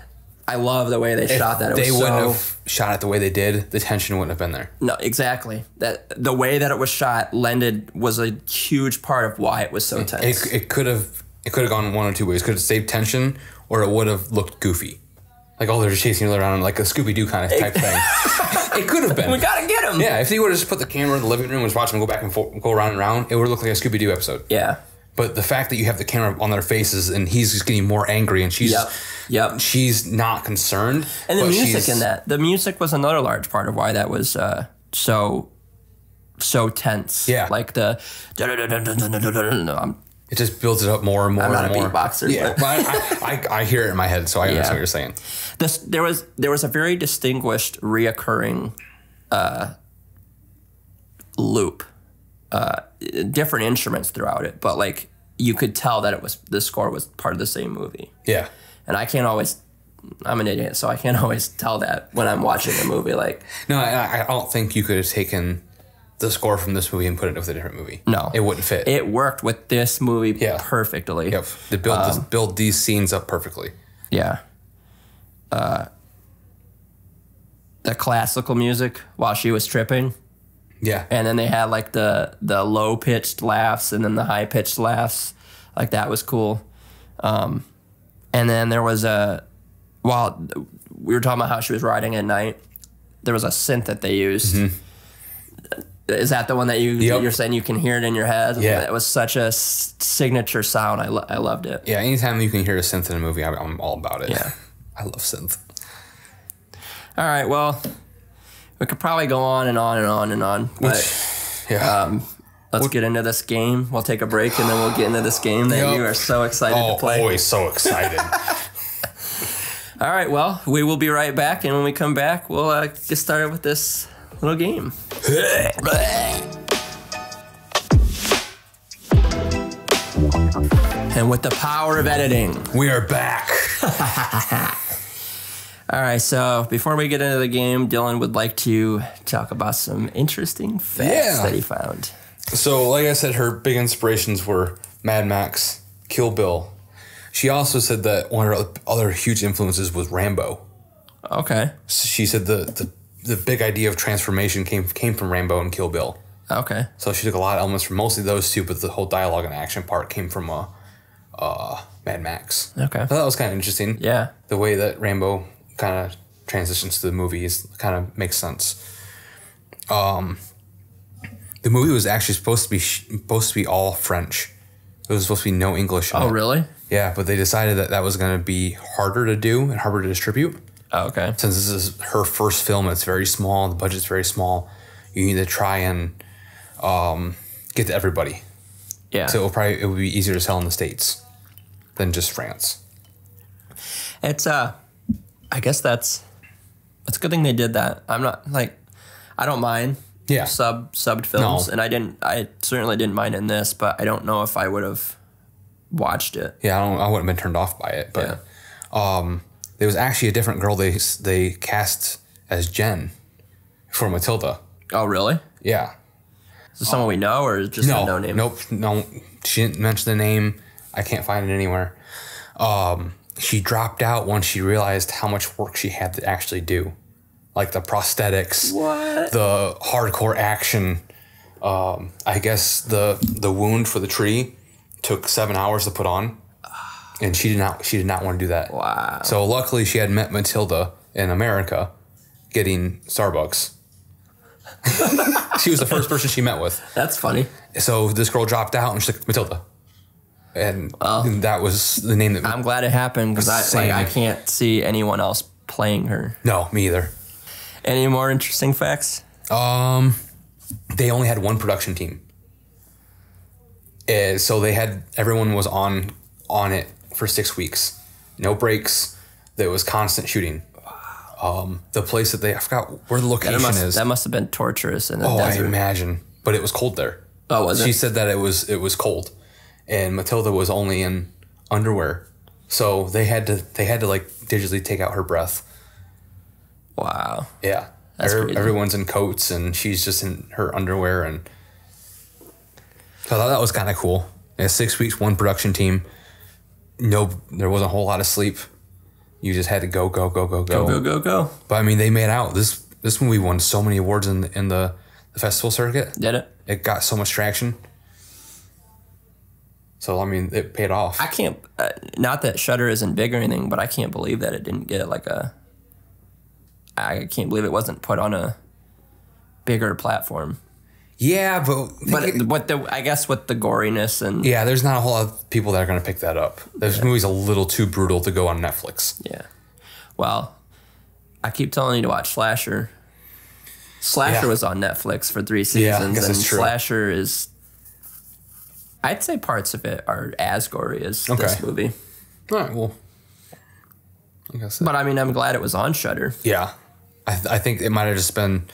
I love the way they shot that. They wouldn't have shot it the way they did, the tension wouldn't have been there. No, exactly. The way that it was shot was a huge part of why it was so tense. It could have gone one or two ways. It could have saved tension, or it would have looked goofy. Like, they're just chasing each other around like a Scooby-Doo kind of type thing. It could have been. We gotta get him. Yeah, if they would have just put the camera in the living room and was watching them go back and forth, go around and around, it would have looked like a Scooby-Doo episode. Yeah. But the fact that you have the camera on their faces and he's just getting more angry and she's not concerned. And the music in that. The music was another large part of why that was so tense. Yeah. Like the... It just builds it up more and more and more. I'm not a beatboxer. Yeah, but I hear it in my head, so I understand what you're saying. There was a very distinguished reoccurring loop, different instruments throughout it, but like you could tell that the score was part of the same movie. Yeah, and I'm an idiot, so I can't always tell that when I'm watching a movie. Like, no, I don't think you could have taken the score from this movie and put it with a different movie. No, it wouldn't fit. It worked with this movie perfectly. Yep, they build these scenes up perfectly. Yeah. The classical music while she was tripping. Yeah. And then they had like the low pitched laughs and then the high pitched laughs. Like that was cool. And then there was while we were talking about how she was riding at night, there was a synth that they used. Mm-hmm. Is that the one that you're saying you can hear it in your head? Yeah. It was such a signature sound. I loved it. Yeah, anytime you can hear a synth in a movie, I'm all about it. Yeah. I love synth. All right, well, we could probably go on and on and on and on. But let's get into this game. We'll take a break, and then we'll get into this game that you are so excited to play. Always so excited. All right, well, we will be right back, and when we come back, we'll get started with this little game. And with the power of editing, we are back. All right, so before we get into the game, Dylan would like to talk about some interesting facts that he found. So, like I said, her big inspirations were Mad Max, Kill Bill. She also said that one of her other huge influences was Rambo. Okay. So she said the big idea of transformation came from Rambo and Kill Bill. Okay. So she took a lot of elements from mostly those two, but the whole dialogue and action part came from Mad Max. Okay. So that was kind of interesting. Yeah. The way that Rambo kind of transitions to the movies kind of makes sense. The movie was actually supposed to be all French. There was supposed to be no English in it. Oh, really? Yeah, but they decided that was going to be harder to do and harder to distribute. Oh, okay. Since this is her first film, it's very small, the budget's very small, you need to try and get to everybody. Yeah. So it would be easier to sell in the States than just France. It's I guess it's a good thing they did that. I'm not I don't mind subbed films, and I certainly didn't mind in this, but I don't know if I would have watched it. Yeah, I wouldn't have been turned off by it, but there was actually a different girl they cast as Jen for Matilda. Oh, really? Yeah. Is this someone we know, or just a no name? Nope. No, she didn't mention the name. I can't find it anywhere. She dropped out once she realized how much work she had to actually do. Like the prosthetics, the hardcore action. I guess the wound for the tree took 7 hours to put on, and she did not want to do that. Wow. So luckily she had met Matilda in America getting Starbucks. She was the first person she met with. That's funny. So this girl dropped out and she's like, Matilda. And that was the name that I'm glad it happened, because I can't see anyone else playing her. No, me either. Any more interesting facts? They only had one production team. So everyone was on it for 6 weeks. No breaks. There was constant shooting. Wow. The place that I forgot where the location is. That must have been torturous in the I desert. imagine. But it was cold there. Oh, was it? She said that it was cold. And Matilda was only in underwear. So they had to like digitally take out her breath. Wow. Yeah. Everyone's in coats and she's just in her underwear, and so I thought that was kind of cool. 6 weeks, one production team. No, there wasn't a whole lot of sleep. You just had to go. Go. But I mean, they made out. This movie won so many awards in the festival circuit. Did it? It got so much traction. So I mean, it paid off. I can't. Not that Shudder isn't big or anything, but I can't believe that it didn't get I can't believe it wasn't put on a bigger platform. Yeah, but I guess with the goriness and there's not a whole lot of people that are going to pick that up. This movie's a little too brutal to go on Netflix. Yeah. Well, I keep telling you to watch Slasher. Slasher was on Netflix for 3 seasons, I guess and it's true. Slasher is. I'd say parts of it are as gory as this movie. All right, well, I guess. But I mean, I'm glad it was on Shudder. Yeah, I think it might have just been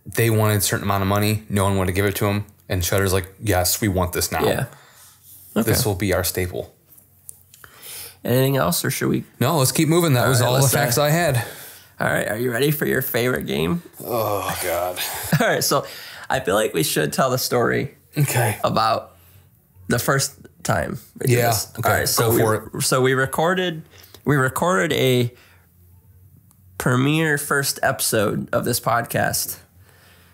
they wanted a certain amount of money, no one wanted to give it to them, and Shudder's like, yes, we want this now. Yeah. Okay. This will be our staple. Anything else, or should we? No, let's keep moving. That was all the facts I had. All right, are you ready for your favorite game? Oh, God. All right, so I feel like we should tell the story about the first time. Yeah. Okay. All right, so go for it. So we recorded a premiere first episode of this podcast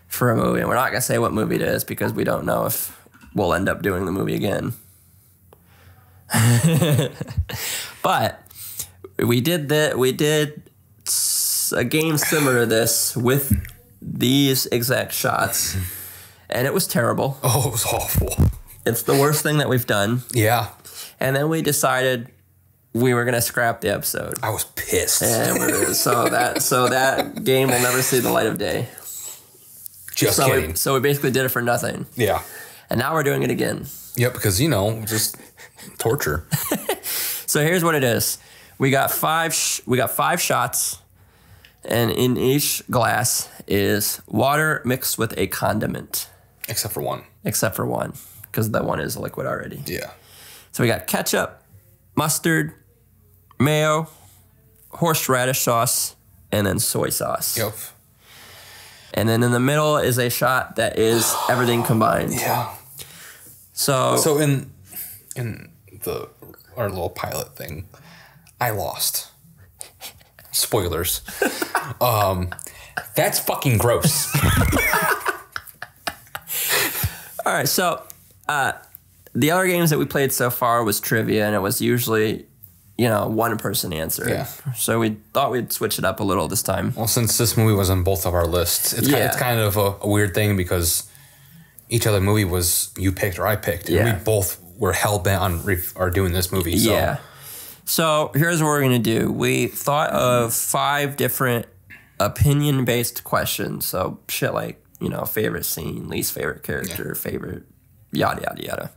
for a movie, and we're not gonna say what movie it is because we don't know if we'll end up doing the movie again. But we did a game similar to this with these exact shots, and it was terrible. Oh, it was awful. It's the worst thing that we've done. Yeah. And then we decided we were gonna scrap the episode. I was pissed. And so that game will never see the light of day. Just kidding. So we basically did it for nothing. Yeah. And now we're doing it again. Yep, because just torture. So here's what it is. We got five shots, and in each glass is water mixed with a condiment. Except for one. Because that one is a liquid already. Yeah. So we got ketchup, mustard, mayo, horseradish sauce, and then soy sauce. Yep. And then in the middle is a shot that is everything combined. Yeah. So in our little pilot thing, I lost. Spoilers. That's fucking gross. All right, so the other games that we played so far was trivia, and it was usually, one person answer. Yeah. So we thought we'd switch it up a little this time. Well, since this movie was on both of our lists, it's kind of a weird thing because each other movie was you picked or I picked, and we both were hell bent on doing this movie. So. Yeah. So here's what we're gonna do. We thought of 5 different opinion-based questions. So shit like favorite scene, least favorite character, favorite, yada yada yada.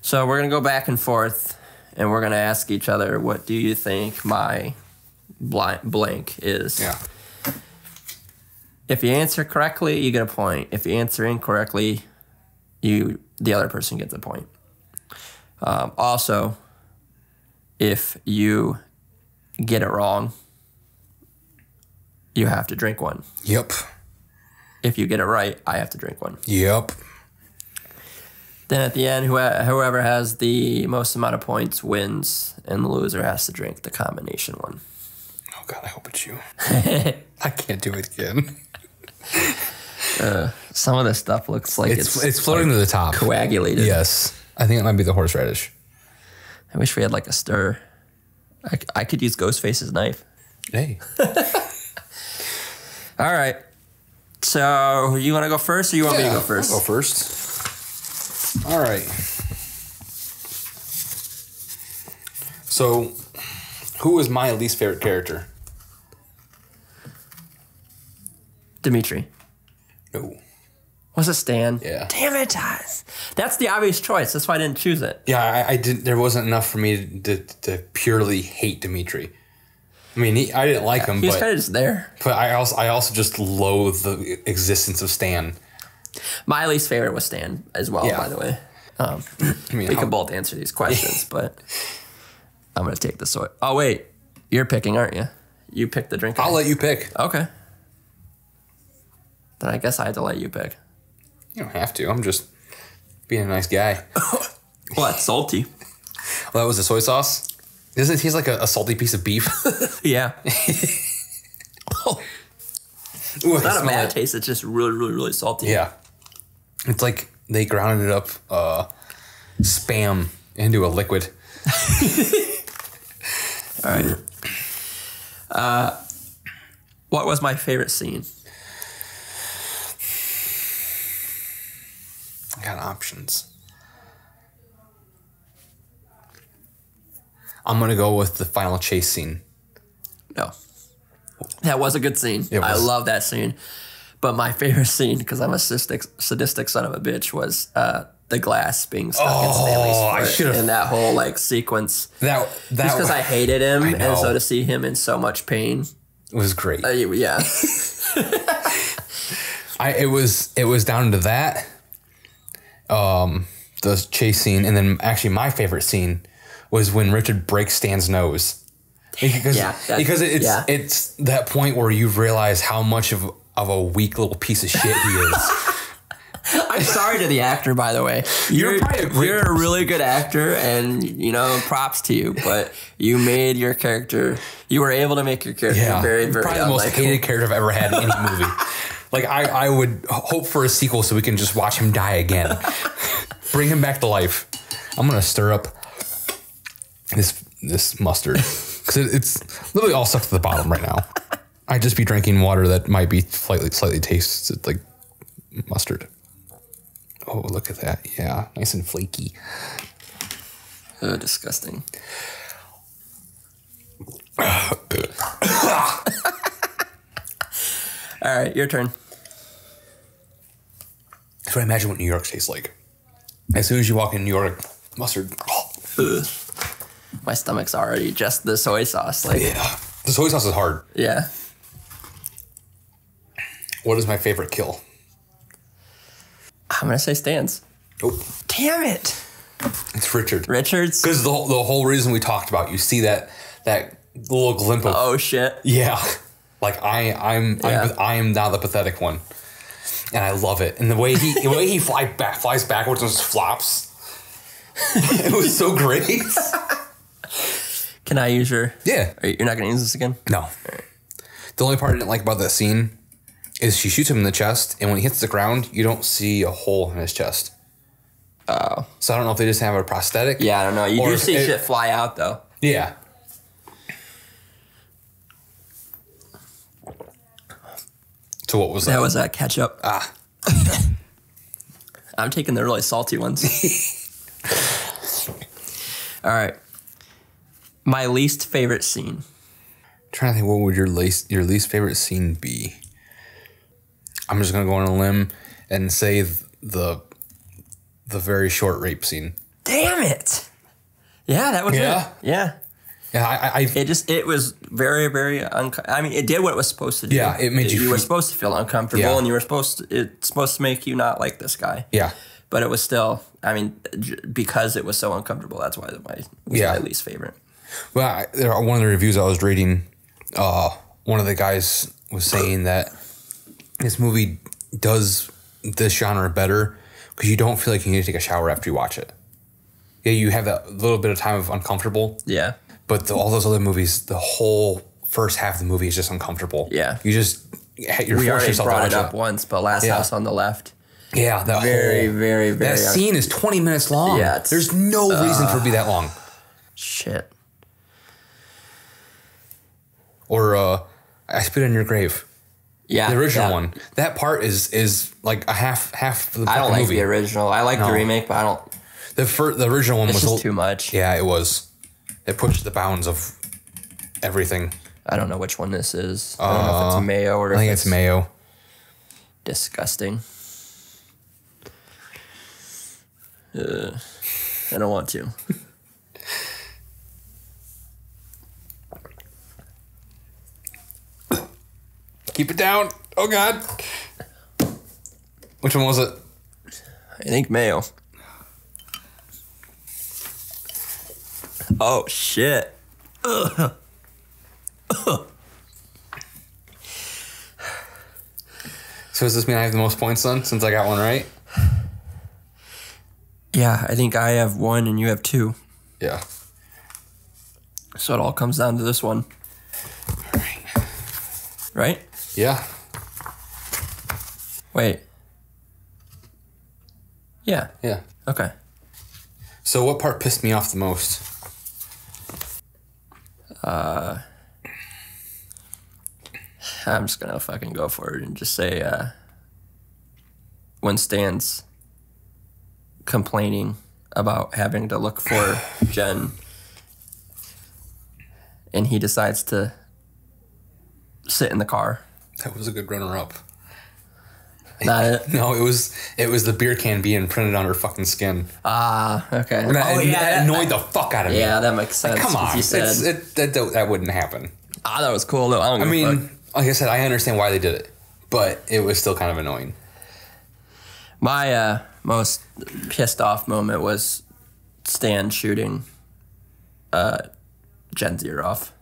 So we're gonna go back and forth, and we're gonna ask each other, what do you think my blank is? Yeah. If you answer correctly, you get a point. If you answer incorrectly, the other person gets a point. Also, if you get it wrong, you have to drink one. Yep. If you get it right, I have to drink one. Yep. Then at the end, whoever has the most amount of points wins, and the loser has to drink the combination one. Oh, God, I hope it's you. I can't do it again. Some of this stuff looks like it's floating to the top. Coagulated. Yes. I think it might be the horseradish. I wish we had like a stir. I could use Ghostface's knife. Hey. All right. So you want to go first, or you want me to go first? I'll go first. All right. So, who is my least favorite character? Dimitri. No. Was it Stan? Yeah. Damn it. That's the obvious choice. That's why I didn't choose it. Yeah, I didn't. There wasn't enough for me to purely hate Dimitri. I mean, I didn't like him, he was but kind of just there. But I also just loathe the existence of Stan. My least favorite was Stan as well, by the way. I mean, we could both answer these questions, but I'm going to take the soy. Oh, wait. You're picking, aren't you? You picked the drink. I'll let you pick. Okay. Then I guess I had to let you pick. You don't have to. I'm just being a nice guy. What? Salty? Well, that was the soy sauce? Doesn't it taste like a salty piece of beef? Yeah. Oh. Ooh, it's not a bad taste. It's just really, really, really salty. Yeah. It's like they grounded up Spam into a liquid. All right. What was my favorite scene? I got options. I'm going to go with the final chase scene. No. That was a good scene. I love that scene. But my favorite scene, because I'm a sadistic son of a bitch, was the glass being stuck in Stanley's foot. And that whole sequence. Just because I hated him, and so to see him in so much pain. It was great. Yeah. It was down to that. The chase scene, and then actually my favorite scene was when Richard breaks Stan's nose. Because it's that point where you realize how much of a weak little piece of shit he is. I'm sorry to the actor, by the way. You're a really good actor, and props to you. But you made your character. You were able to make your character very, very probably the most hated character I've ever had in any movie. I would hope for a sequel so we can just watch him die again. Bring him back to life. I'm gonna stir up this mustard because it's literally all stuck to the bottom right now. I'd just be drinking water that might be slightly tasted like mustard. Oh, look at that. Yeah, nice and flaky. Disgusting. All right, your turn. So I imagine what New York tastes like. As soon as you walk in New York, mustard. Ugh. My stomach's already just the soy sauce. Like, yeah, the soy sauce is hard. Yeah. What is my favorite kill? I'm gonna say Stan's. Oh, damn it! It's Richard. Richards. Because the whole reason we talked about, you see that little glimpse of, oh shit. Yeah, like I am now the pathetic one, and I love it. And the way he flies backwards and just flops. It was so great. Can I use your? Yeah. You're not gonna use this again? No. Right. The only part I didn't like about that scene is she shoots him in the chest, and when he hits the ground, you don't see a hole in his chest. Oh. So I don't know if they just have a prosthetic. Yeah, I don't know. You do see shit fly out, though. Yeah. So what was that? That was ketchup. Ah. I'm taking the really salty ones. All right. My least favorite scene. I'm trying to think, what would your least favorite scene be? I'm just gonna go on a limb and say the very short rape scene. Damn it! Yeah, that was it. Yeah. Yeah, it was very, very I mean, it did what it was supposed to do. Yeah, it made you were supposed to feel uncomfortable, and it's supposed to make you not like this guy. Yeah. But it was still, I mean, because it was so uncomfortable, that's why my least favorite. Well, one of the reviews I was reading, one of the guys was saying that this movie does this genre better because you don't feel like you need to take a shower after you watch it. Yeah, you have that little bit of time of uncomfortable. Yeah. But all those other movies, the whole first half of the movie is just uncomfortable. Yeah. You just, you're forced yourself to watch it. We already brought it up once, but Last House on the Left. Yeah. Very that scene is 20 minutes long. Yeah. There's no reason for it to be that long. Shit. Or I Spit on Your Grave. Yeah. The original one. That part is like a half of the movie. I don't like the original. I like the remake, but I don't. The original one was just too much. Yeah, it was. It pushed the bounds of everything. I don't know which one this is. I don't know if it's mayo or I think it's mayo. Disgusting. I don't want to. Keep it down. Oh, God. Which one was it? I think mayo. Oh, shit. Ugh. Ugh. So does this mean I have the most points then, since I got one right? Yeah, I think I have 1 and you have 2. Yeah. So it all comes down to this one. All right. Right? Yeah. Wait. Yeah. Yeah. Okay. So what part pissed me off the most? I'm just gonna fucking go for it and just say when Stan's complaining about having to look for Jen and he decides to sit in the car. That was a good runner-up. Not it? No, it was the beer can being printed on her fucking skin. Ah, okay. That annoyed the fuck out of me. Yeah, that makes sense. Like, come on, you said. that wouldn't happen. Ah, that was cool though. I mean, like I said, I understand why they did it, but it was still kind of annoying. My most pissed off moment was Stan shooting Jen's ear off.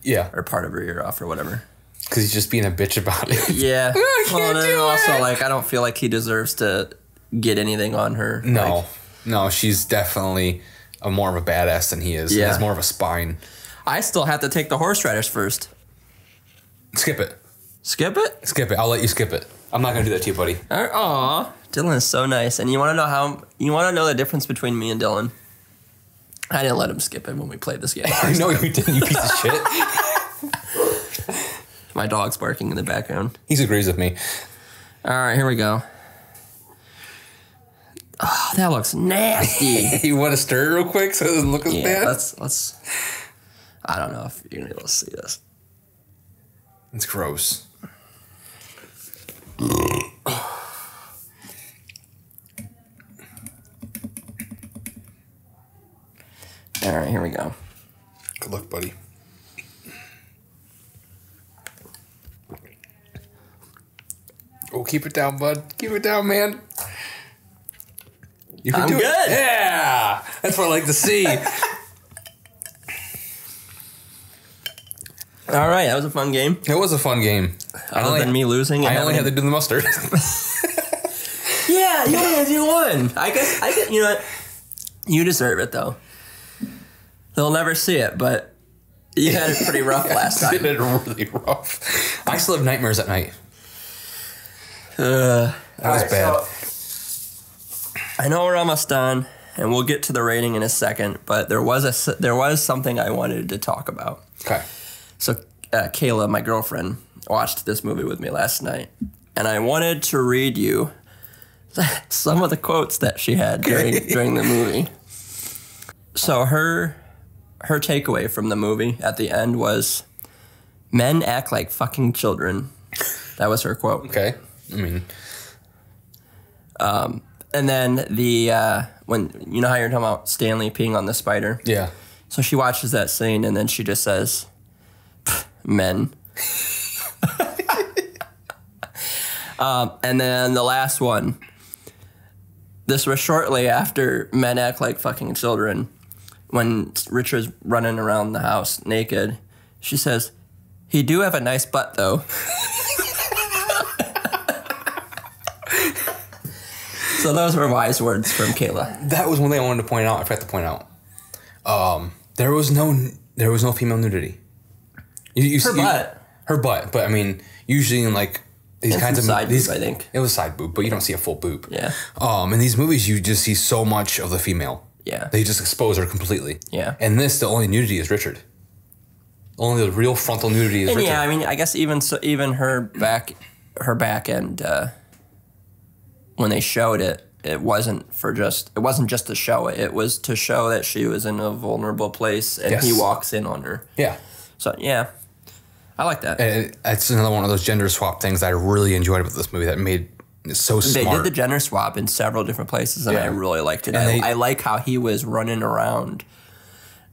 Yeah. Or part of her ear off or whatever. Because he's just being a bitch about it. Yeah. Well, and also, like, I don't feel like he deserves to get anything on her. No. Like, no, she's definitely more of a badass than he is. Yeah. He has more of a spine. I still have to take the horse riders first. Skip it. Skip it? Skip it. I'll let you skip it. I'm not going to do that to you, buddy. Aw. Dylan is so nice. And you want to know the difference between me and Dylan? I didn't let him skip it when we played this game. I know you didn't, you piece of shit. My dog's barking in the background. He agrees with me. All right, here we go. Oh, that looks nasty. You want to stir it real quick so it doesn't look as bad? Let's. I don't know if you're gonna be able to see this. It's gross. All right, here we go. Good luck, buddy. Oh, keep it down, bud. Keep it down, man. You can I'm do good. It. Yeah, that's what I like to see. All right, that was a fun game. It was a fun game. Other than me losing, I only had to do the mustard. Yeah, you won. I guess. You know what? You deserve it though. They'll never see it, but you had it pretty rough last time. I did it really rough. I still have nightmares at night. That was bad. So, I know we're almost done, and we'll get to the rating in a second. But there was something I wanted to talk about. Okay. So Kayla, my girlfriend, watched this movie with me last night, and I wanted to read you some of the quotes that she had during the movie. So her takeaway from the movie at the end was, "Men act like fucking children." That was her quote. Okay. I mean, and then when you know how you're talking about Stanley peeing on the spider? yeah. So she watches that scene and then she just says, "Men." And then the last one. This was shortly after "Men act like fucking children." When Richard's running around the house naked, she says, "He do have a nice butt, though." So those were wise words from Kayla. That was one thing I wanted to point out. I forgot to point out. There was no female nudity. Her butt, but I mean, usually in like these kinds of side these, boob, I think it was side boob, but you don't see a full boob. Yeah. In these movies, you just see so much of the female. Yeah. They just expose her completely. Yeah. And this, the only nudity is Richard. Only the real frontal nudity is Richard. Yeah, I mean, I guess even her back end, when they showed it, it wasn't just to show it. It was to show that she was in a vulnerable place, and he walks in on her. Yeah. So yeah, I like that. And it's another one of those gender swap things that I really enjoyed about this movie that made it so smart. They did the gender swap in several different places, and I really liked it. I like how he was running around.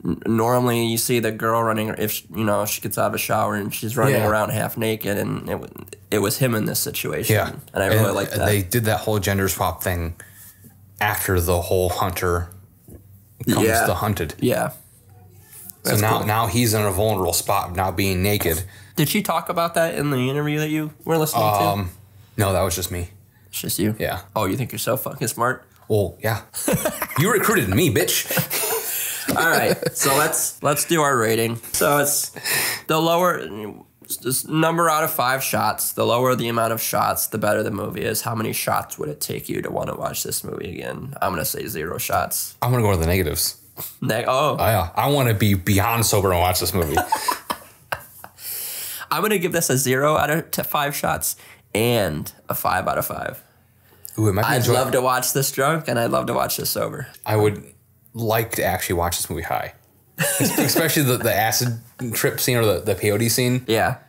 Normally, you see the girl running if she gets out of a shower and she's running around half naked, and it was him in this situation. Yeah, and I really liked that. They did that whole gender swap thing after the whole hunter comes to hunted. Yeah. So now he's in a vulnerable spot, now being naked. Did she talk about that in the interview that you were listening to? No, that was just me. It's just you? Yeah. Oh, you think you're so fucking smart? Well, yeah. You recruited me, bitch. All right, so let's do our rating. So it's the lower this number out of 5 shots. The lower the amount of shots, the better the movie is. How many shots would it take you to want to watch this movie again? I'm gonna say 0 shots. I'm gonna go to the negatives. Oh yeah, I want to be beyond sober and watch this movie. I'm gonna give this a 0 out of 5 shots and a 5 out of 5. Ooh, it might be I'd love to watch this drunk, and I'd love to watch this sober. I would like to actually watch this movie high, especially the acid trip scene or the peyote scene. Yeah,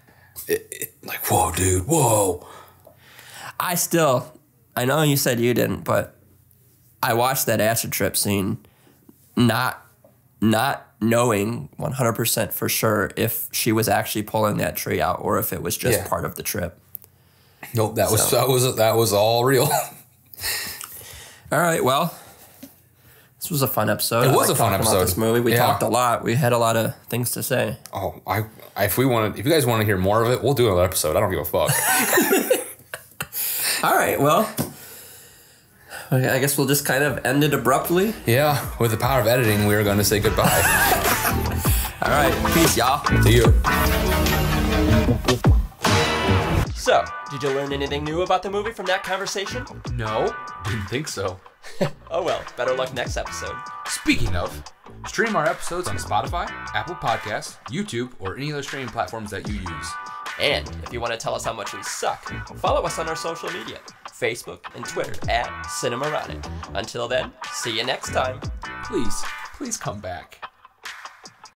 like whoa, dude, whoa. I know you said you didn't, but I watched that acid trip scene, not knowing 100% for sure if she was actually pulling that tree out or if it was just part of the trip. Nope, that was all real. All right, well, this was a fun episode. It was a fun episode. This movie, we talked a lot. We had a lot of things to say. Oh, if you guys want to hear more of it, we'll do another episode. I don't give a fuck. All right, well, I guess we'll just kind of end it abruptly. Yeah, with the power of editing, we are going to say goodbye. All right, peace, y'all. See you. So, did you learn anything new about the movie from that conversation? No, didn't think so. Oh well, better luck next episode. Speaking of, stream our episodes on Spotify, Apple Podcasts, YouTube, or any other streaming platforms that you use. And if you want to tell us how much we suck, follow us on our social media, Facebook and Twitter @Cinemoronic. Until then, see you next time. Please come back.